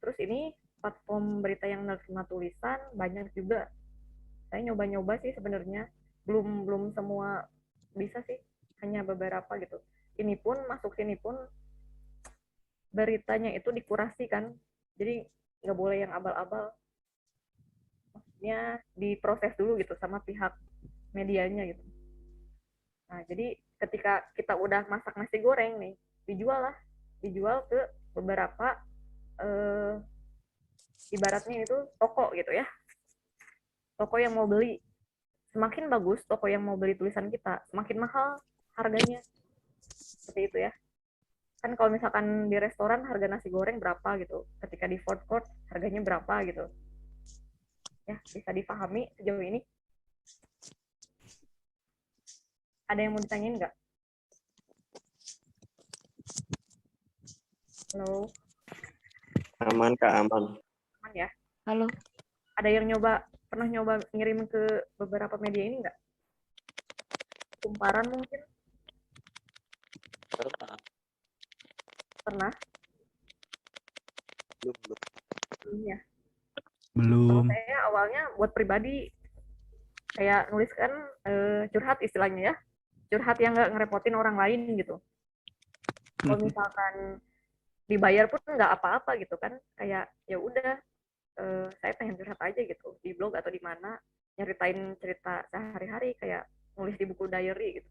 Terus ini platform berita yang menerima tulisan banyak juga. Saya nyoba-nyoba sih sebenarnya, belum semua bisa sih, hanya beberapa gitu. Ini pun masuk sini pun beritanya itu dikurasi kan, jadi nggak boleh yang abal-abal. Maksudnya diproses dulu gitu sama pihak medianya gitu. Nah, jadi ketika kita udah masak nasi goreng nih, dijual ke beberapa ibaratnya itu toko gitu ya, toko yang mau beli. Semakin bagus toko yang mau beli tulisan kita, semakin mahal harganya. Seperti itu ya. Kan kalau misalkan di restoran harga nasi goreng berapa gitu, ketika di food court harganya berapa gitu. Ya, bisa dipahami sejauh ini? Ada yang mau ditanyain nggak? Halo, Aman Kak, aman. aman ya? Halo. Ada yang pernah nyoba ngirim ke beberapa media ini nggak? Kumparan mungkin? Pernah? Belum. Iya. Belum. Kalau saya awalnya buat pribadi, kayak nuliskan curhat istilahnya ya. Curhat yang nggak ngerepotin orang lain gitu. Kalau misalkan dibayar pun nggak apa-apa gitu kan. Kayak ya udah, saya pengen curhat aja gitu di blog atau di mana, nyeritain cerita sehari-hari kayak nulis di buku diary gitu.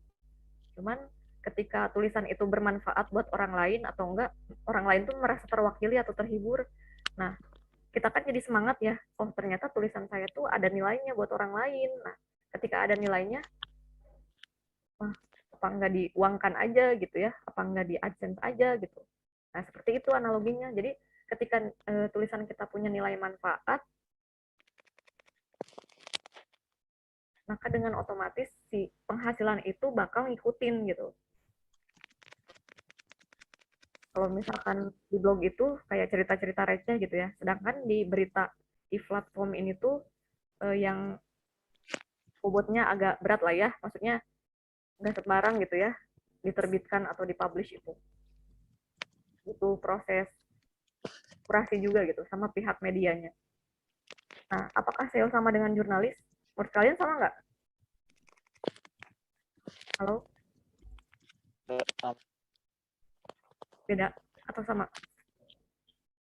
Cuman ketika tulisan itu bermanfaat buat orang lain atau enggak, orang lain tuh merasa terwakili atau terhibur. Nah, kita kan jadi semangat ya, oh ternyata tulisan saya tuh ada nilainya buat orang lain. Nah, ketika ada nilainya, apa enggak diuangkan aja gitu ya, apa enggak di AdSense aja gitu. Nah, seperti itu analoginya. Jadi ketika tulisan kita punya nilai manfaat, maka dengan otomatis si penghasilan itu bakal ngikutin gitu. Kalau misalkan di blog itu kayak cerita-cerita receh gitu ya, sedangkan di berita di platform ini tuh yang bobotnya agak berat lah ya, maksudnya nggak sembarang gitu ya, diterbitkan atau dipublish itu. Itu proses kurasi juga gitu sama pihak medianya. Nah, apakah SEO sama dengan jurnalis? Menurut kalian sama nggak? Halo? Beda atau sama?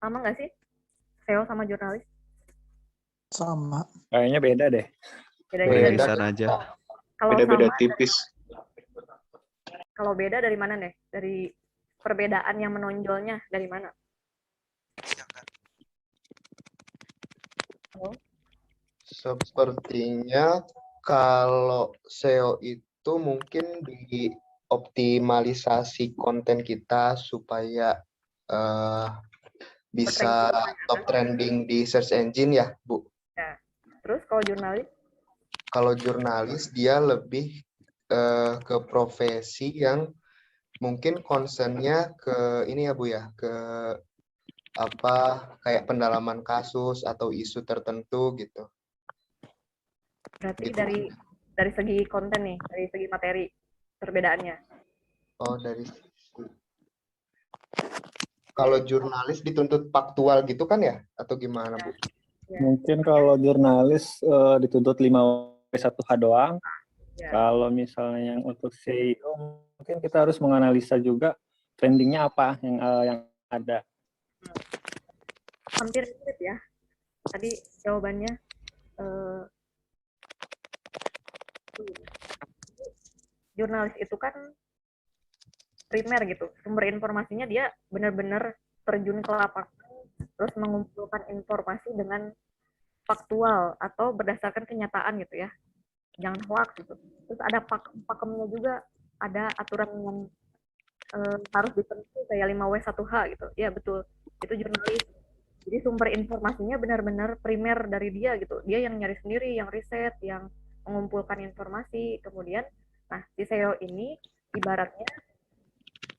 Sama nggak sih SEO sama jurnalis? Sama. Kayaknya beda deh. Beda-beda. Irisan aja. Kalau Beda-beda sama, tipis. kalau beda dari mana nih? Dari perbedaan yang menonjolnya dari mana? Halo? Sepertinya kalau SEO itu mungkin di optimalisasi konten kita supaya bisa top trending di search engine ya, Bu. Ya. Terus kalau jurnalis? Kalau jurnalis dia lebih ke profesi yang mungkin concernnya ke ini ya Bu ya, ke apa kayak pendalaman kasus atau isu tertentu gitu. Berarti Gitu. dari segi konten nih, dari segi materi perbedaannya. Oh, dari kalau jurnalis dituntut faktual gitu kan ya? Atau gimana, Bu? Ya. Mungkin kalau jurnalis dituntut 5W1H doang. Ya. Kalau misalnya yang untuk SEO, mungkin kita harus menganalisa juga trendingnya apa yang ada. Hampir mirip ya. Tadi jawabannya jurnalis itu kan primer gitu. Sumber informasinya dia benar-benar terjun ke lapangan, terus mengumpulkan informasi dengan faktual atau berdasarkan kenyataan gitu ya. Jangan hoax gitu. Terus ada pakemnya juga, ada aturan yang harus dipenuhi kayak 5W1H gitu. Ya betul, itu jurnalis. Jadi sumber informasinya benar-benar primer dari dia gitu. Dia yang nyari sendiri, yang riset, yang mengumpulkan informasi. Kemudian, nah si SEO ini ibaratnya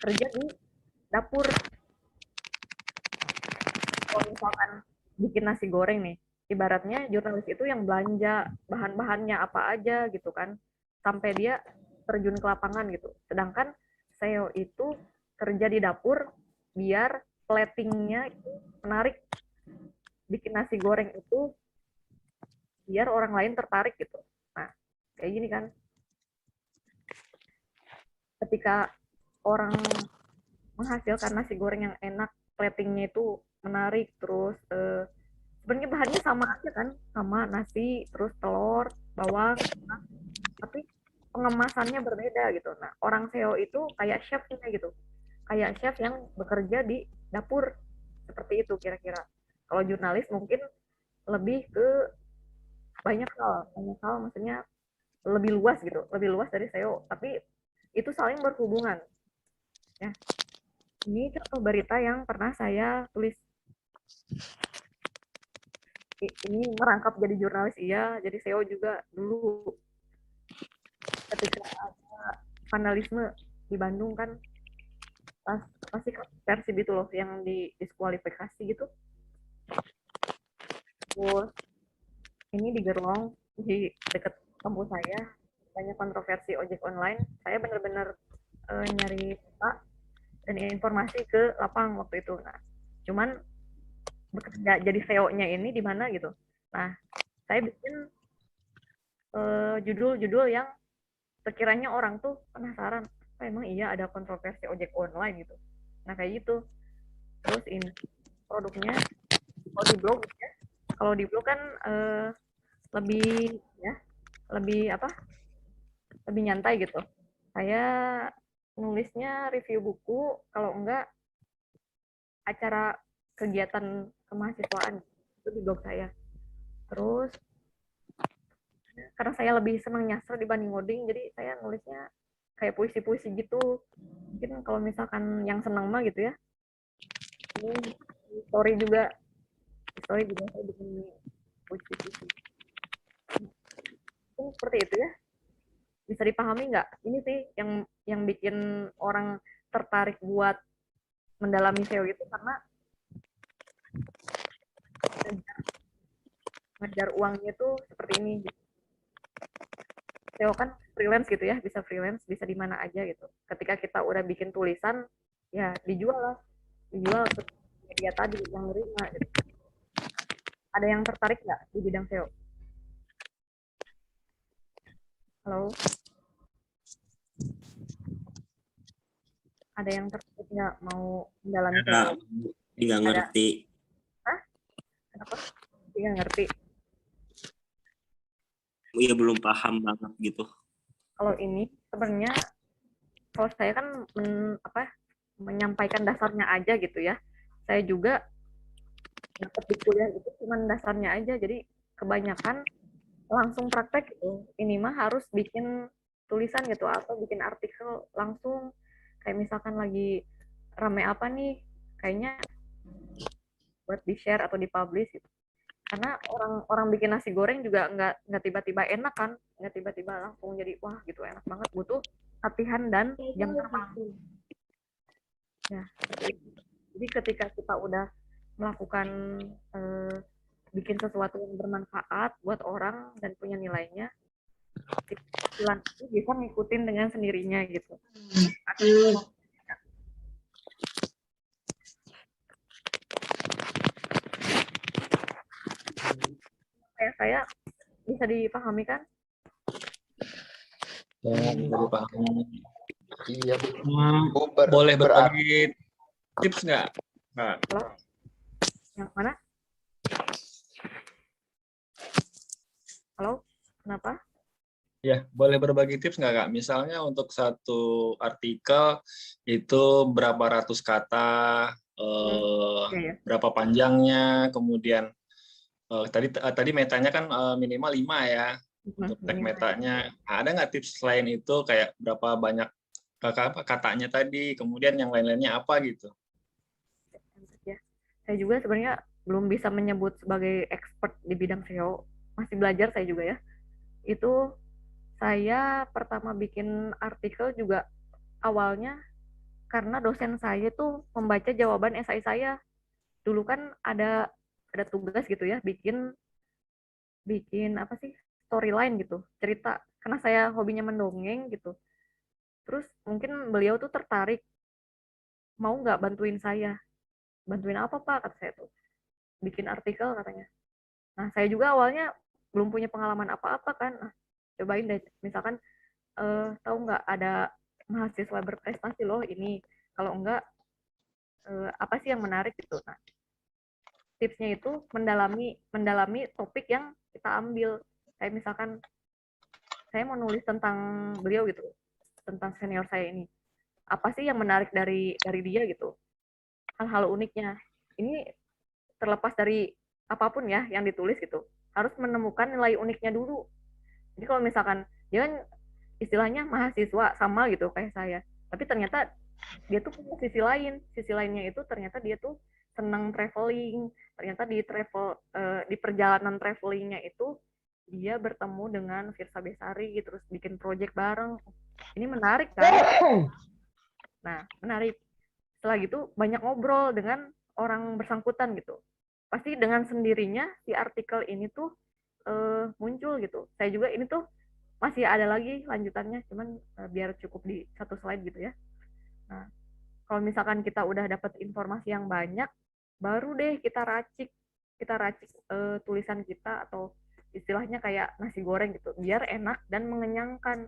kerja di dapur. Kalau misalkan bikin nasi goreng nih, ibaratnya jurnalis itu yang belanja bahan-bahannya apa aja gitu kan, sampai dia terjun ke lapangan gitu. Sedangkan SEO itu kerja di dapur biar platingnya itu menarik, bikin nasi goreng itu biar orang lain tertarik gitu. Nah, kayak gini kan. Ketika orang menghasilkan nasi goreng yang enak, platingnya itu menarik, terus sebenarnya bahannya sama aja kan, sama nasi, terus telur, bawang, tapi pengemasannya berbeda gitu. Nah, orang SEO itu kayak chefnya gitu. Kayak chef yang bekerja di dapur. Seperti itu kira-kira. Kalau jurnalis mungkin lebih ke banyak hal maksudnya lebih luas gitu, lebih luas dari SEO, tapi itu saling berhubungan. Ya. Ini contoh berita yang pernah saya tulis. Ini merangkap jadi jurnalis iya, jadi SEO juga dulu. Ketika ada vandalisme di Bandung kan, pasti Persib itu loh yang didiskualifikasi gitu. Terus ini di Gerlong, di dekat kampus saya, banyak kontroversi ojek online. Saya benar-benar nyari data dan informasi ke lapang waktu itu. Nah, cuman bekerja jadi SEO-nya ini di mana gitu. Nah, saya bikin judul-judul yang sekiranya orang tuh penasaran, emang iya ada kontroversi ojek online gitu. Nah, kayak gitu. Terus ini produknya, kalau di blog ya, kalau di blog kan lebih ya, lebih apa? Lebih nyantai gitu. Saya nulisnya review buku, kalau enggak acara kegiatan kemahasiswaan itu di blog saya. Terus karena saya lebih senang nyasar dibanding ngoding, jadi saya nulisnya kayak puisi-puisi gitu. Mungkin kalau misalkan yang senang mah gitu ya. Ini story juga saya bikin puisi-puisi. Mungkin seperti itu ya. Bisa dipahami nggak? Ini sih yang bikin orang tertarik buat mendalami SEO itu karena ngejar uangnya tuh seperti ini. SEO kan freelance gitu ya, bisa freelance, bisa di mana aja gitu. Ketika kita udah bikin tulisan, ya dijual ke media tadi yang nerima gitu. Ada yang tertarik nggak di bidang SEO? Halo? Ada yang tertarik nggak mau mendalami SEO? Nggak ngerti. Hah? Kenapa? Nggak ngerti. Iya belum paham banget gitu. Kalau ini sebenarnya kalau saya kan menyampaikan dasarnya aja gitu ya. Saya juga dapat di kuliah itu cuma dasarnya aja. Jadi kebanyakan langsung praktek gitu. Ini mah harus bikin tulisan gitu atau bikin artikel langsung kayak misalkan lagi rame apa nih kayaknya buat di-share atau di-publish gitu. Karena orang bikin nasi goreng juga nggak tiba-tiba enak kan, nggak tiba-tiba langsung jadi wah gitu enak banget, butuh latihan dan jam terbang. Ya, jadi ketika kita udah melakukan bikin sesuatu yang bermanfaat buat orang dan punya nilainya, penghasilan itu bisa ngikutin dengan sendirinya gitu. Saya bisa dipahami kan? Ya, bisa dipahami. Iya. Boleh berbagi tips nggak? Nah. Yang mana? Halo, kenapa? Ya, boleh berbagi tips nggak, Kak? Misalnya untuk satu artikel itu berapa ratus kata, berapa panjangnya, kemudian tadi metanya kan minimal 5 ya, untuk tag metanya. Ada nggak tips selain itu, kayak berapa banyak katanya tadi, kemudian yang lain-lainnya apa gitu? Ya, saya juga sebenarnya belum bisa menyebut sebagai expert di bidang SEO, masih belajar saya juga ya. Itu saya pertama bikin artikel juga awalnya karena dosen saya tuh membaca jawaban esai saya. Dulu kan ada tugas gitu ya, bikin apa sih, storyline gitu, cerita. Karena saya hobinya mendongeng gitu. Terus mungkin beliau tuh tertarik, mau nggak bantuin saya? Bantuin apa Pak? Kata saya tuh. Bikin artikel katanya. Nah, saya juga awalnya belum punya pengalaman apa-apa kan. Nah, cobain deh, misalkan tahu nggak ada mahasiswa berprestasi loh ini. Kalau enggak, apa sih yang menarik gitu. Nah, tipsnya itu mendalami topik yang kita ambil. Kayak misalkan saya mau nulis tentang beliau gitu, tentang senior saya ini. Apa sih yang menarik dari dia gitu? Hal-hal uniknya. Ini terlepas dari apapun ya yang ditulis gitu, harus menemukan nilai uniknya dulu. Jadi kalau misalkan dia kan istilahnya mahasiswa sama gitu kayak saya, tapi ternyata dia tuh punya sisi lainnya itu ternyata dia tuh senang traveling. Ternyata di perjalanan travelingnya itu dia bertemu dengan Firsa Besari, terus bikin project bareng. Ini menarik kan? Nah, menarik. Setelah gitu banyak ngobrol dengan orang bersangkutan gitu. Pasti dengan sendirinya si artikel ini tuh muncul gitu. Saya juga ini tuh masih ada lagi lanjutannya, cuman biar cukup di satu slide gitu ya. Nah, kalau misalkan kita udah dapat informasi yang banyak, baru deh kita racik tulisan kita, atau istilahnya kayak nasi goreng gitu, biar enak dan mengenyangkan.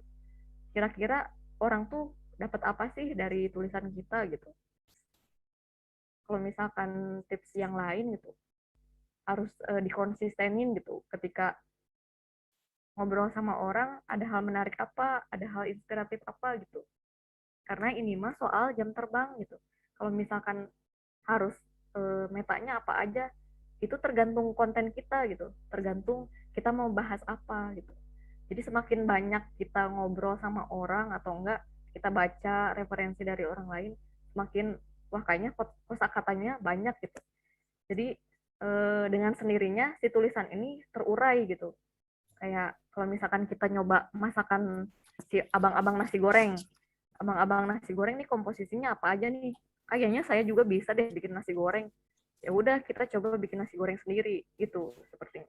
Kira-kira orang tuh dapat apa sih dari tulisan kita gitu. Kalau misalkan tips yang lain gitu, harus dikonsistenin gitu. Ketika ngobrol sama orang, ada hal menarik apa, ada hal inspiratif apa gitu. Karena ini mah soal jam terbang gitu. Kalau misalkan harus metanya apa aja, itu tergantung konten kita gitu. Tergantung kita mau bahas apa gitu. Jadi semakin banyak kita ngobrol sama orang atau enggak kita baca referensi dari orang lain, semakin wah kayaknya kosakatanya banyak gitu. Jadi dengan sendirinya si tulisan ini terurai gitu. Kayak kalau misalkan kita nyoba masakan si abang-abang nasi goreng. Abang-abang nasi goreng nih komposisinya apa aja nih? Kayaknya saya juga bisa deh bikin nasi goreng. Ya udah kita coba bikin nasi goreng sendiri gitu sepertinya.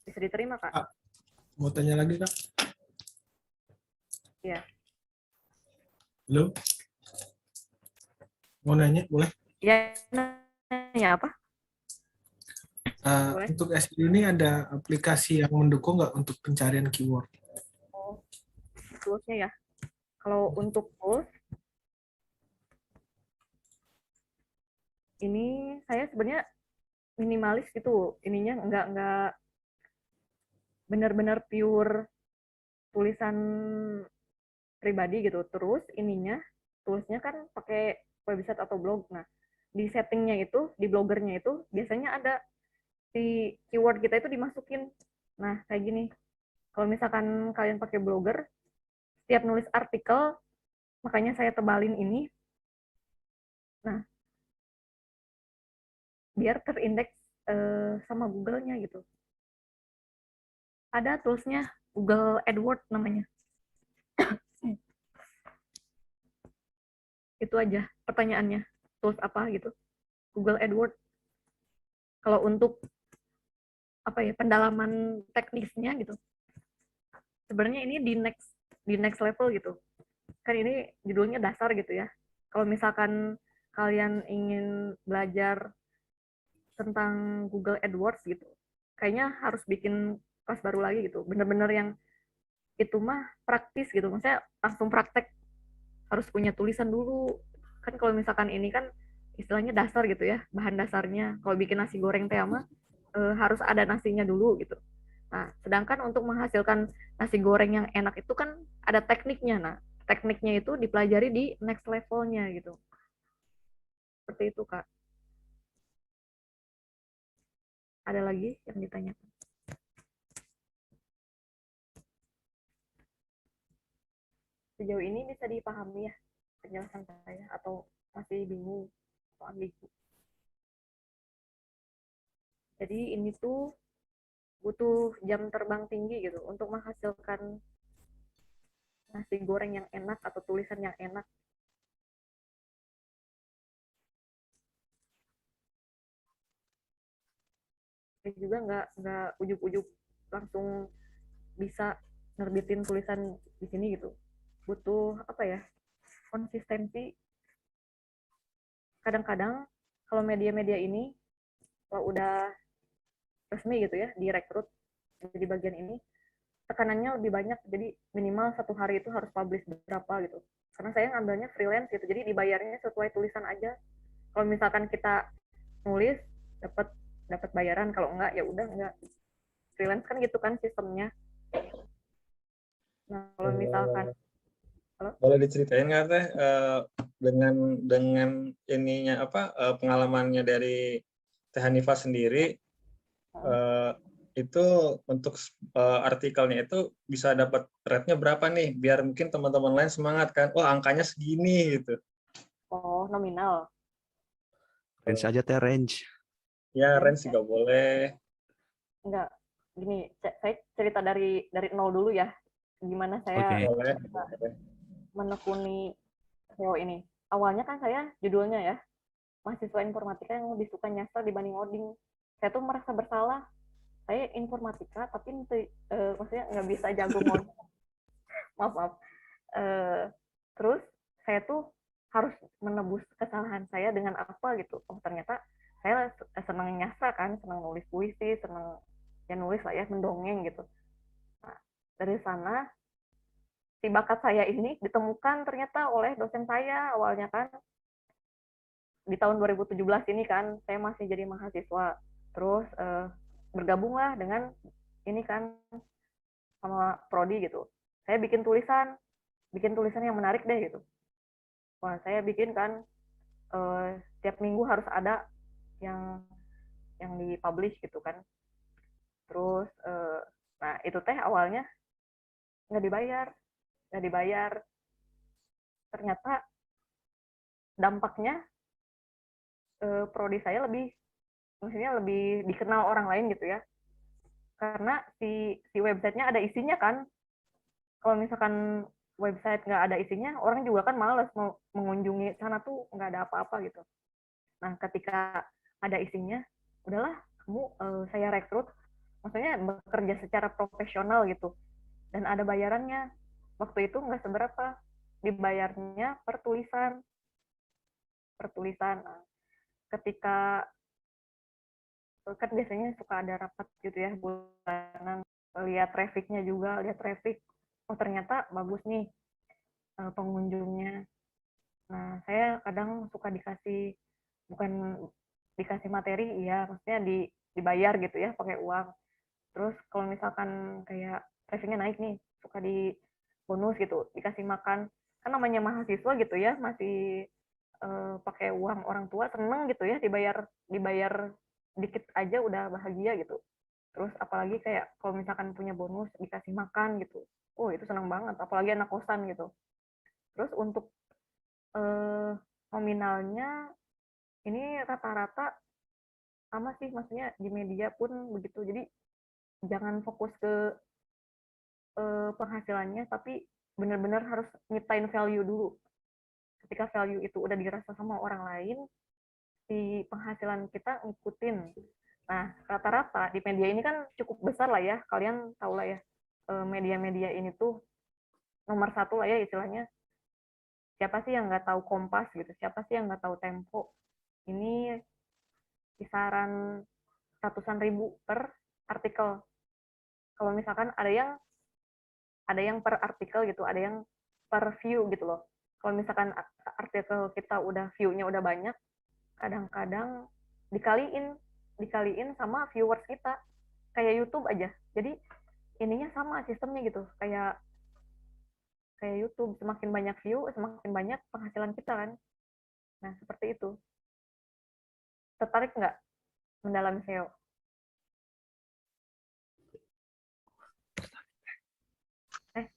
Bisa diterima, Kak? Mau tanya lagi, Kak? Iya. Halo? Mau nanya, boleh? Ya, nanya apa? Untuk SEO ini ada aplikasi yang mendukung nggak untuk pencarian keyword? Oh, toolsnya ya. Kalau untuk tools, ini saya sebenarnya minimalis gitu. Ininya nggak benar-benar pure tulisan pribadi gitu. Terus ininya, toolsnya kan pakai website atau blog. Nah, di settingnya itu, di blogernya itu biasanya ada si keyword kita itu dimasukin. Nah, kayak gini. Kalau misalkan kalian pakai blogger, setiap nulis artikel, makanya saya tebalin ini. Nah, biar terindeks sama Google-nya gitu. Ada toolsnya, Google AdWords namanya. Itu aja pertanyaannya. Tools apa gitu? Google AdWords. Kalau untuk apa ya, pendalaman teknisnya gitu. Sebenarnya ini di next level gitu. Kan ini judulnya dasar gitu ya. Kalau misalkan kalian ingin belajar tentang Google AdWords gitu, kayaknya harus bikin kelas baru lagi gitu. Bener-bener yang itu mah praktis gitu. Maksudnya langsung praktek, harus punya tulisan dulu. Kan kalau misalkan ini kan istilahnya dasar gitu ya, bahan dasarnya. Kalau bikin nasi goreng teh mah harus ada nasinya dulu gitu. Nah, sedangkan untuk menghasilkan nasi goreng yang enak itu kan ada tekniknya. Nah, tekniknya itu dipelajari di next levelnya gitu. Seperti itu, Kak. Ada lagi yang ditanyakan? Sejauh ini bisa dipahami ya penjelasan saya, atau masih bingung atau ambigu? Jadi ini tuh butuh jam terbang tinggi gitu untuk menghasilkan nasi goreng yang enak atau tulisan yang enak. Saya juga nggak ujuk-ujuk langsung bisa nerbitin tulisan di sini gitu. Butuh apa ya, konsistensi. Kadang-kadang kalau media-media ini kalau udah resmi gitu ya direkrut jadi bagian ini, tekanannya lebih banyak. Jadi minimal 1 hari itu harus publish berapa gitu. Karena saya ngambilnya freelance gitu, jadi dibayarnya sesuai tulisan aja. Kalau misalkan kita nulis dapat bayaran, kalau enggak ya udah enggak. Freelance kan gitu kan sistemnya. Nah, kalau misalkan Boleh diceritain nggak Teh dengan ininya apa pengalamannya dari Teh Hanifah sendiri itu untuk artikelnya itu bisa dapat rate-nya berapa nih biar mungkin teman-teman lain semangat kan, oh angkanya segini gitu. oh nominal. Range aja teh, range. Ya range juga boleh. Enggak, gini, saya cerita dari nol dulu ya. Gimana saya Boleh. menekuni SEO ini. Awalnya kan saya judulnya ya, mahasiswa informatika yang lebih suka nyasar dibanding ngoding. Saya tuh merasa bersalah. Saya informatika, tapi maksudnya nggak bisa jago ngoding. Maaf. Terus saya tuh harus menebus kesalahan saya dengan apa gitu. Oh ternyata saya senang nyasar kan, senang nulis puisi, senang ya nulis lah ya, mendongeng gitu. Nah, dari sana si bakat saya ini ditemukan ternyata oleh dosen saya awalnya kan di tahun 2017 ini kan saya masih jadi mahasiswa. Terus bergabunglah dengan ini kan sama prodi gitu. Saya bikin tulisan yang menarik deh gitu. Wah, saya bikin kan tiap minggu harus ada yang dipublish gitu kan. Terus nah itu teh awalnya nggak dibayar. Ternyata dampaknya prodi saya maksudnya lebih dikenal orang lain gitu ya. Karena si websitenya ada isinya kan. Kalau misalkan website nggak ada isinya, orang juga kan males mau mengunjungi sana tuh nggak ada apa-apa gitu. Nah, ketika ada isinya, udahlah kamu saya rekrut, maksudnya bekerja secara profesional gitu. Dan ada bayarannya. Waktu itu nggak seberapa, dibayarnya per tulisan. Nah, ketika kan biasanya suka ada rapat gitu ya bulanan, lihat trafficnya juga, oh ternyata bagus nih pengunjungnya. Nah saya kadang suka bukan dikasih materi ya, maksudnya dibayar gitu ya pakai uang. Terus kalau misalkan kayak trafficnya naik nih, suka di bonus gitu, dikasih makan. Kan namanya mahasiswa gitu ya, masih pakai uang orang tua, seneng gitu ya, dibayar dikit aja udah bahagia gitu. Terus apalagi kayak kalau misalkan punya bonus dikasih makan gitu, oh itu senang banget, apalagi anak kosan gitu. Terus untuk nominalnya ini rata-rata sama sih, maksudnya di media pun begitu. Jadi jangan fokus ke penghasilannya, tapi benar-benar harus nyiptain value dulu. Ketika value itu udah dirasa sama orang lain, si penghasilan kita ngikutin. Nah, rata-rata di media ini kan cukup besar lah ya, kalian tahu lah ya, media-media ini tuh nomor satu lah ya istilahnya. Siapa sih yang nggak tahu Kompas gitu, siapa sih yang nggak tahu Tempo. Ini kisaran ratusan ribu per artikel. Kalau misalkan ada yang per artikel gitu, ada yang per view gitu loh. Kalau misalkan artikel kita udah view-nya udah banyak, kadang-kadang dikaliin sama viewers kita, kayak YouTube aja. Jadi ininya sama sistemnya gitu, kayak YouTube, semakin banyak view semakin banyak penghasilan kita kan. Nah seperti itu. Tertarik nggak mendalami SEO?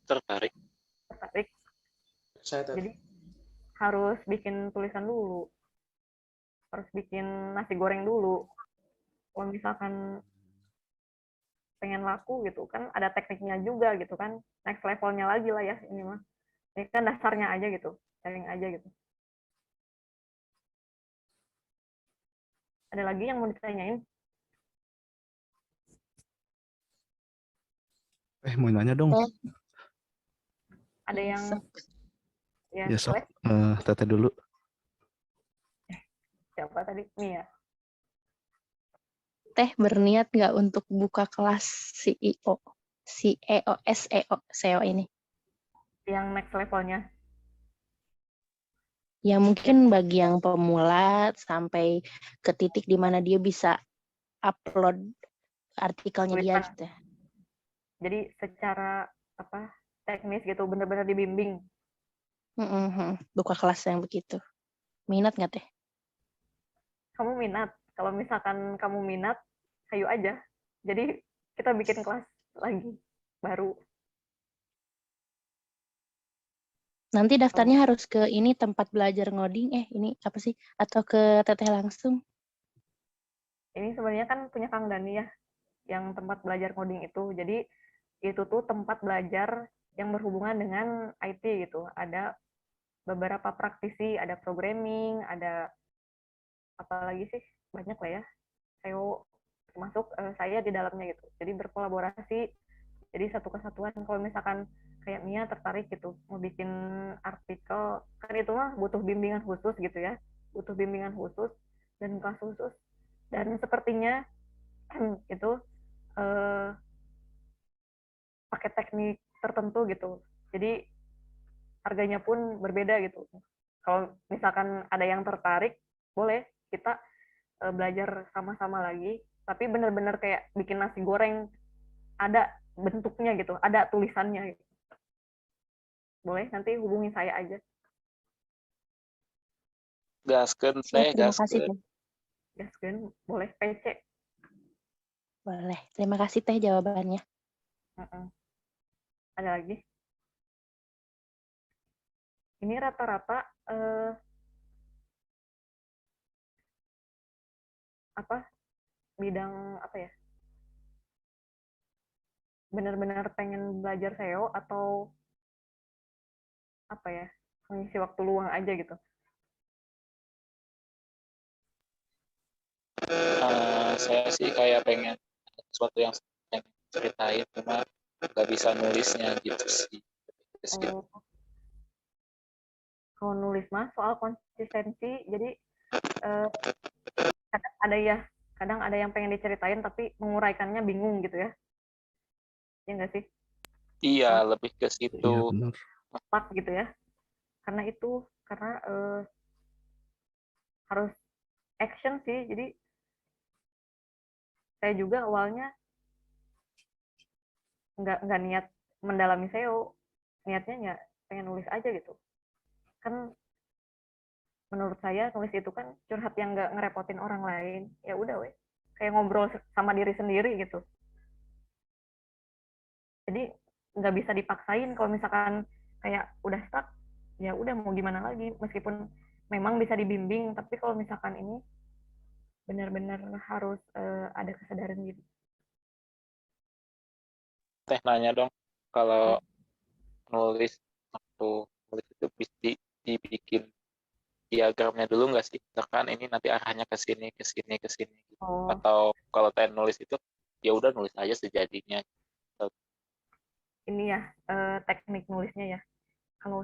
Tertarik. Jadi harus bikin tulisan dulu, harus bikin nasi goreng dulu. Kalau misalkan pengen laku gitu kan, ada tekniknya juga gitu kan, next levelnya lagi lah ya ini mah. Ini kan dasarnya aja gitu, sharing aja gitu. Ada lagi yang mau ditanyain? Mau nanya dong. Ada yang Ya sok, boleh? Tete dulu. Siapa tadi? Mia. Teh berniat nggak untuk buka kelas SEO ini? Yang next levelnya? Ya mungkin bagi yang pemula sampai ke titik di mana dia bisa upload artikelnya dia gitu. Jadi secara apa teknis gitu benar-benar dibimbing. Buka kelas yang begitu. Minat nggak Teh? Kamu minat? Kalau misalkan kamu minat, ayo aja. Jadi kita bikin kelas lagi baru. Nanti daftarnya harus ke ini tempat belajar ngoding, ini apa sih? Atau ke Teteh langsung? Ini sebenarnya kan punya Kang Dani ya, yang tempat belajar coding itu. Jadi itu tuh tempat belajar yang berhubungan dengan IT gitu. Ada beberapa praktisi, ada programming, ada apa lagi sih? Banyak lah ya. SEO termasuk saya di dalamnya gitu. Jadi berkolaborasi. Jadi satu kesatuan. Kalau misalkan kayak Mia tertarik gitu mau bikin artikel, kan itu mah butuh bimbingan khusus gitu ya. Butuh bimbingan khusus dan kelas khusus. Dan sepertinya itu pakai teknik tertentu gitu. Jadi harganya pun berbeda gitu. Kalau misalkan ada yang tertarik, boleh kita belajar sama-sama lagi. Tapi benar-benar kayak bikin nasi goreng, ada bentuknya gitu, ada tulisannya gitu. Boleh, nanti hubungi saya aja. Gaskeun Siap, Teh, terima kasih gaskeun. Teh. Gaskeun, boleh PC. Boleh. Terima kasih Teh jawabannya. Ada lagi? Ini rata-rata apa bidang apa ya? Benar-benar pengen belajar SEO atau apa ya? Mengisi waktu luang aja gitu. Saya sih kayak pengen sesuatu yang pengen ceritain, cuma nggak bisa nulisnya gitu sih. Oh. Kalau nulis mah soal konsistensi, jadi kadang ada yang pengen diceritain tapi menguraikannya bingung gitu ya. Ya nggak sih? Iya, lebih ke situ. Iya benar. Tepat gitu ya. Karena harus action sih. Jadi saya juga awalnya nggak niat mendalami SEO, niatnya ya pengen nulis aja gitu. Kan menurut saya nulis itu kan curhat yang nggak ngerepotin orang lain. Ya udah weh, kayak ngobrol sama diri sendiri gitu. Jadi nggak bisa dipaksain kalau misalkan kayak udah stuck, ya udah mau gimana lagi. Meskipun memang bisa dibimbing, tapi kalau misalkan ini benar-benar harus ada kesadaran gitu. Teh nanya dong, kalau nulis itu bisa dibikin diagramnya dulu nggak sih? Misalkan ini nanti arahnya ke sini, ke sini, ke sini. Oh. Atau kalau Teh nulis itu ya udah nulis aja sejadinya. Ini ya teknik nulisnya ya. Kalau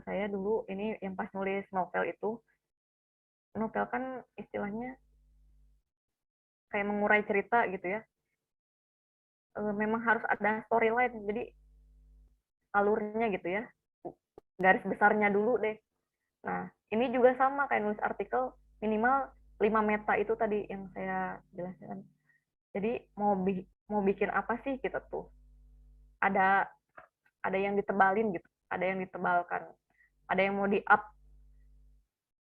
saya dulu ini yang pas nulis novel itu, novel kan istilahnya kayak mengurai cerita gitu ya. Memang harus ada storyline, jadi alurnya gitu ya, garis besarnya dulu deh. Nah ini juga sama kayak nulis artikel, minimal 5 meta itu tadi yang saya jelaskan. Jadi mau bikin apa sih kita tuh, ada yang ditebalin gitu, ada yang ditebalkan, ada yang mau di up.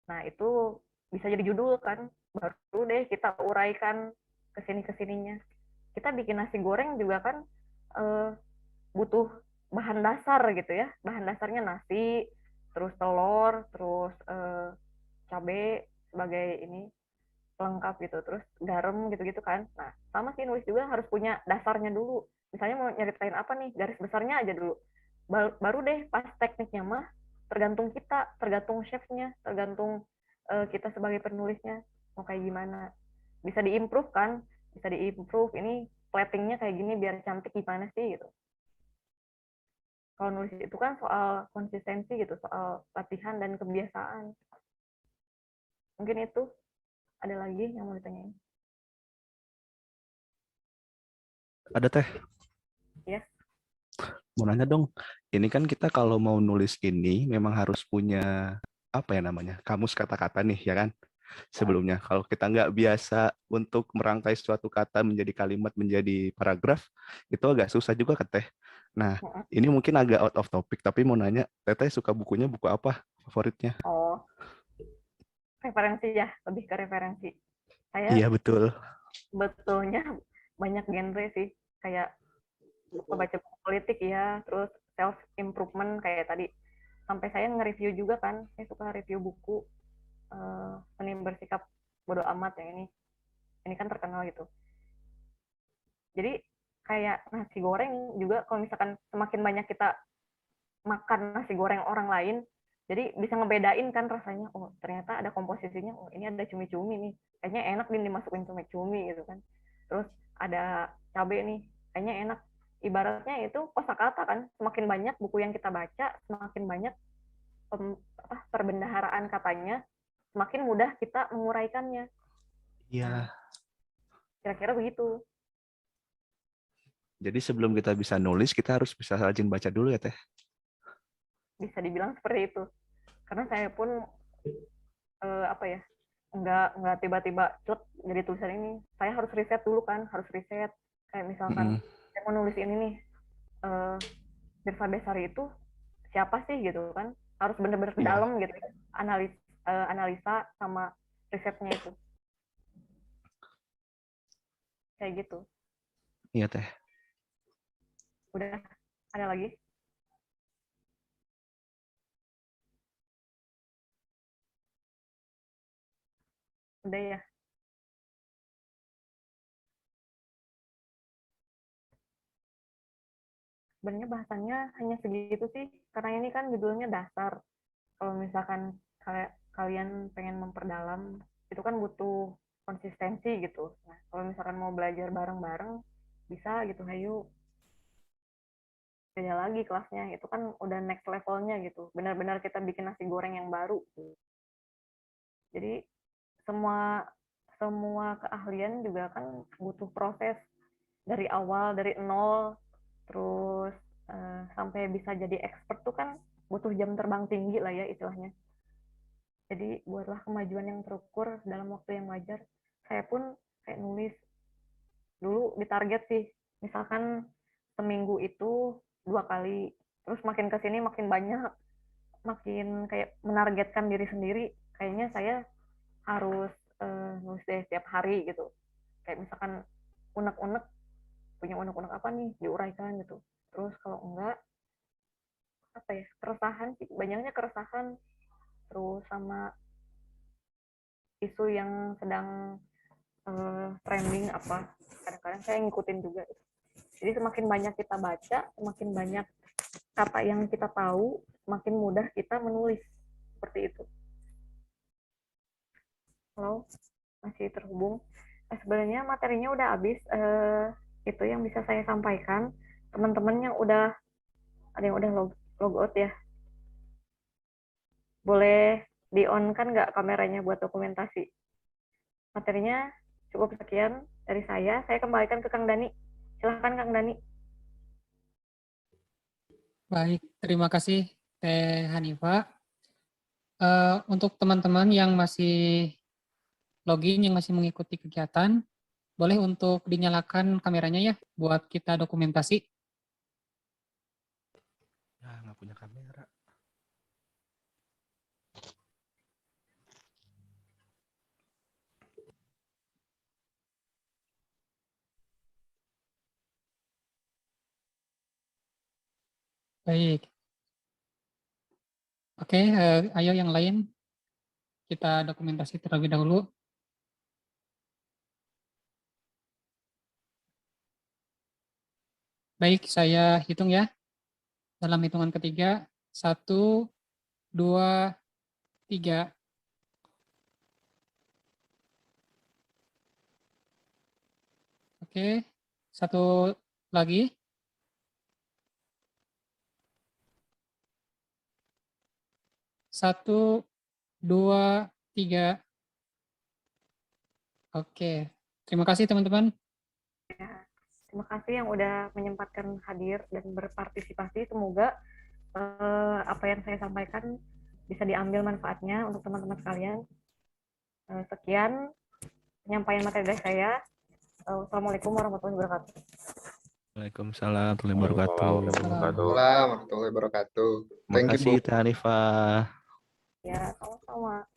Nah itu bisa jadi judul kan, baru deh kita uraikan kesininya. Kita bikin nasi goreng juga kan butuh bahan dasar gitu ya. Bahan dasarnya nasi, terus telur, terus cabai sebagai ini pelengkap gitu, terus garam gitu-gitu kan. Nah sama sih nulis juga harus punya dasarnya dulu. Misalnya mau nyeritain apa nih, garis besarnya aja dulu. Baru deh pas tekniknya mah tergantung kita, tergantung chefnya, tergantung kita sebagai penulisnya mau kayak gimana. Bisa diimprove kan, bisa diimprove. Ini platingnya kayak gini biar cantik gimana sih gitu. Kalau nulis itu kan soal konsistensi gitu, soal latihan dan kebiasaan. Mungkin itu. Ada lagi yang mau ditanyain? Ada Teh. Ya. Mau nanya dong, ini kan kita kalau mau nulis ini memang harus punya apa ya namanya, kamus kata-kata nih ya kan? sebelumnya. Kalau kita nggak biasa untuk merangkai suatu kata menjadi kalimat, menjadi paragraf, itu agak susah juga kan Teh. Nah, ini mungkin agak out of topic, tapi mau nanya, Teteh suka bukunya buku apa favoritnya? Oh, referensi ya, lebih ke referensi. Saya Iya, betul. betulnya banyak genre sih, kayak baca buku politik ya, terus self improvement kayak tadi. Sampai saya nge-review juga kan, saya suka review buku Seni Bersikap Bodo Amat yang ini kan terkenal gitu. Jadi kayak nasi goreng juga, kalau misalkan semakin banyak kita makan nasi goreng orang lain, jadi bisa ngebedain kan rasanya, oh ternyata ada komposisinya, oh ini ada cumi-cumi nih, kayaknya enak nih dimasukin cumi-cumi gitu kan. Terus ada cabai nih, kayaknya enak. Ibaratnya itu kosakata kan, semakin banyak buku yang kita baca, semakin banyak perbendaharaan katanya, semakin mudah kita menguraikannya. Iya. Kira-kira begitu. Jadi sebelum kita bisa nulis, kita harus bisa rajin baca dulu ya Teh. Bisa dibilang seperti itu. Karena saya pun nggak tiba-tiba cek jadi tulisan ini. Saya harus riset dulu kan, harus riset. Kayak misalkan saya mau nulis ini nih, Mirsa Besari itu siapa sih gitu kan? Harus benar-benar ke dalam gitu, analisa sama risetnya itu. Kayak gitu. Iya Teh. Udah, ada lagi? Udah ya. Sebenarnya bahasannya hanya segitu sih, karena ini kan judulnya dasar. Kalau misalkan kalian pengen memperdalam, itu kan butuh konsistensi gitu. Nah, kalau misalkan mau belajar bareng-bareng, bisa gitu, hayu. Beda lagi kelasnya, itu kan udah next levelnya gitu. Benar-benar kita bikin nasi goreng yang baru. Jadi semua keahlian juga kan butuh proses dari awal, dari nol, terus sampai bisa jadi expert tuh kan butuh jam terbang tinggi lah ya istilahnya. Jadi buatlah kemajuan yang terukur dalam waktu yang wajar. Saya pun kayak nulis dulu ditarget sih, misalkan seminggu itu 2 kali, terus makin kesini makin banyak, makin kayak menargetkan diri sendiri, kayaknya saya harus nulis deh setiap hari gitu. Kayak misalkan unek-unek, punya unek-unek apa nih, diuraikan gitu. Terus kalau enggak, keresahan sih, banyaknya keresahan, terus sama isu yang sedang trending apa, kadang-kadang saya ngikutin juga. Jadi semakin banyak kita baca, semakin banyak kata yang kita tahu, semakin mudah kita menulis. Seperti itu. Halo, masih terhubung. Sebenarnya materinya udah habis. Itu yang bisa saya sampaikan. Teman-teman yang udah, ada yang udah log out ya. Boleh di-on kan nggak kameranya buat dokumentasi? Materinya cukup sekian dari saya. Saya kembalikan ke Kang Dani. Silahkan Kang Dani. Baik, terima kasih Teh Hanifa. Untuk teman-teman yang masih login, yang masih mengikuti kegiatan, boleh untuk dinyalakan kameranya ya, buat kita dokumentasi. Ya, nggak punya kamera. Baik. Oke, ayo yang lain kita dokumentasi terlebih dahulu. Baik, saya hitung ya. Dalam hitungan ketiga, 1, 2, 3. Oke, satu lagi. 1, 2, 3. Oke, terima kasih teman-teman. Terima kasih yang udah menyempatkan hadir dan berpartisipasi. Semoga apa yang saya sampaikan bisa diambil manfaatnya untuk teman-teman sekalian. Sekian penyampaian materi dari saya. Wassalamualaikum warahmatullahi wabarakatuh. Waalaikumsalam warahmatullahi wabarakatuh. Waalaikumsalam warahmatullahi wabarakatuh. Terima Thank you, Bu. kasih Teh Hanifah. Ya, sama-sama.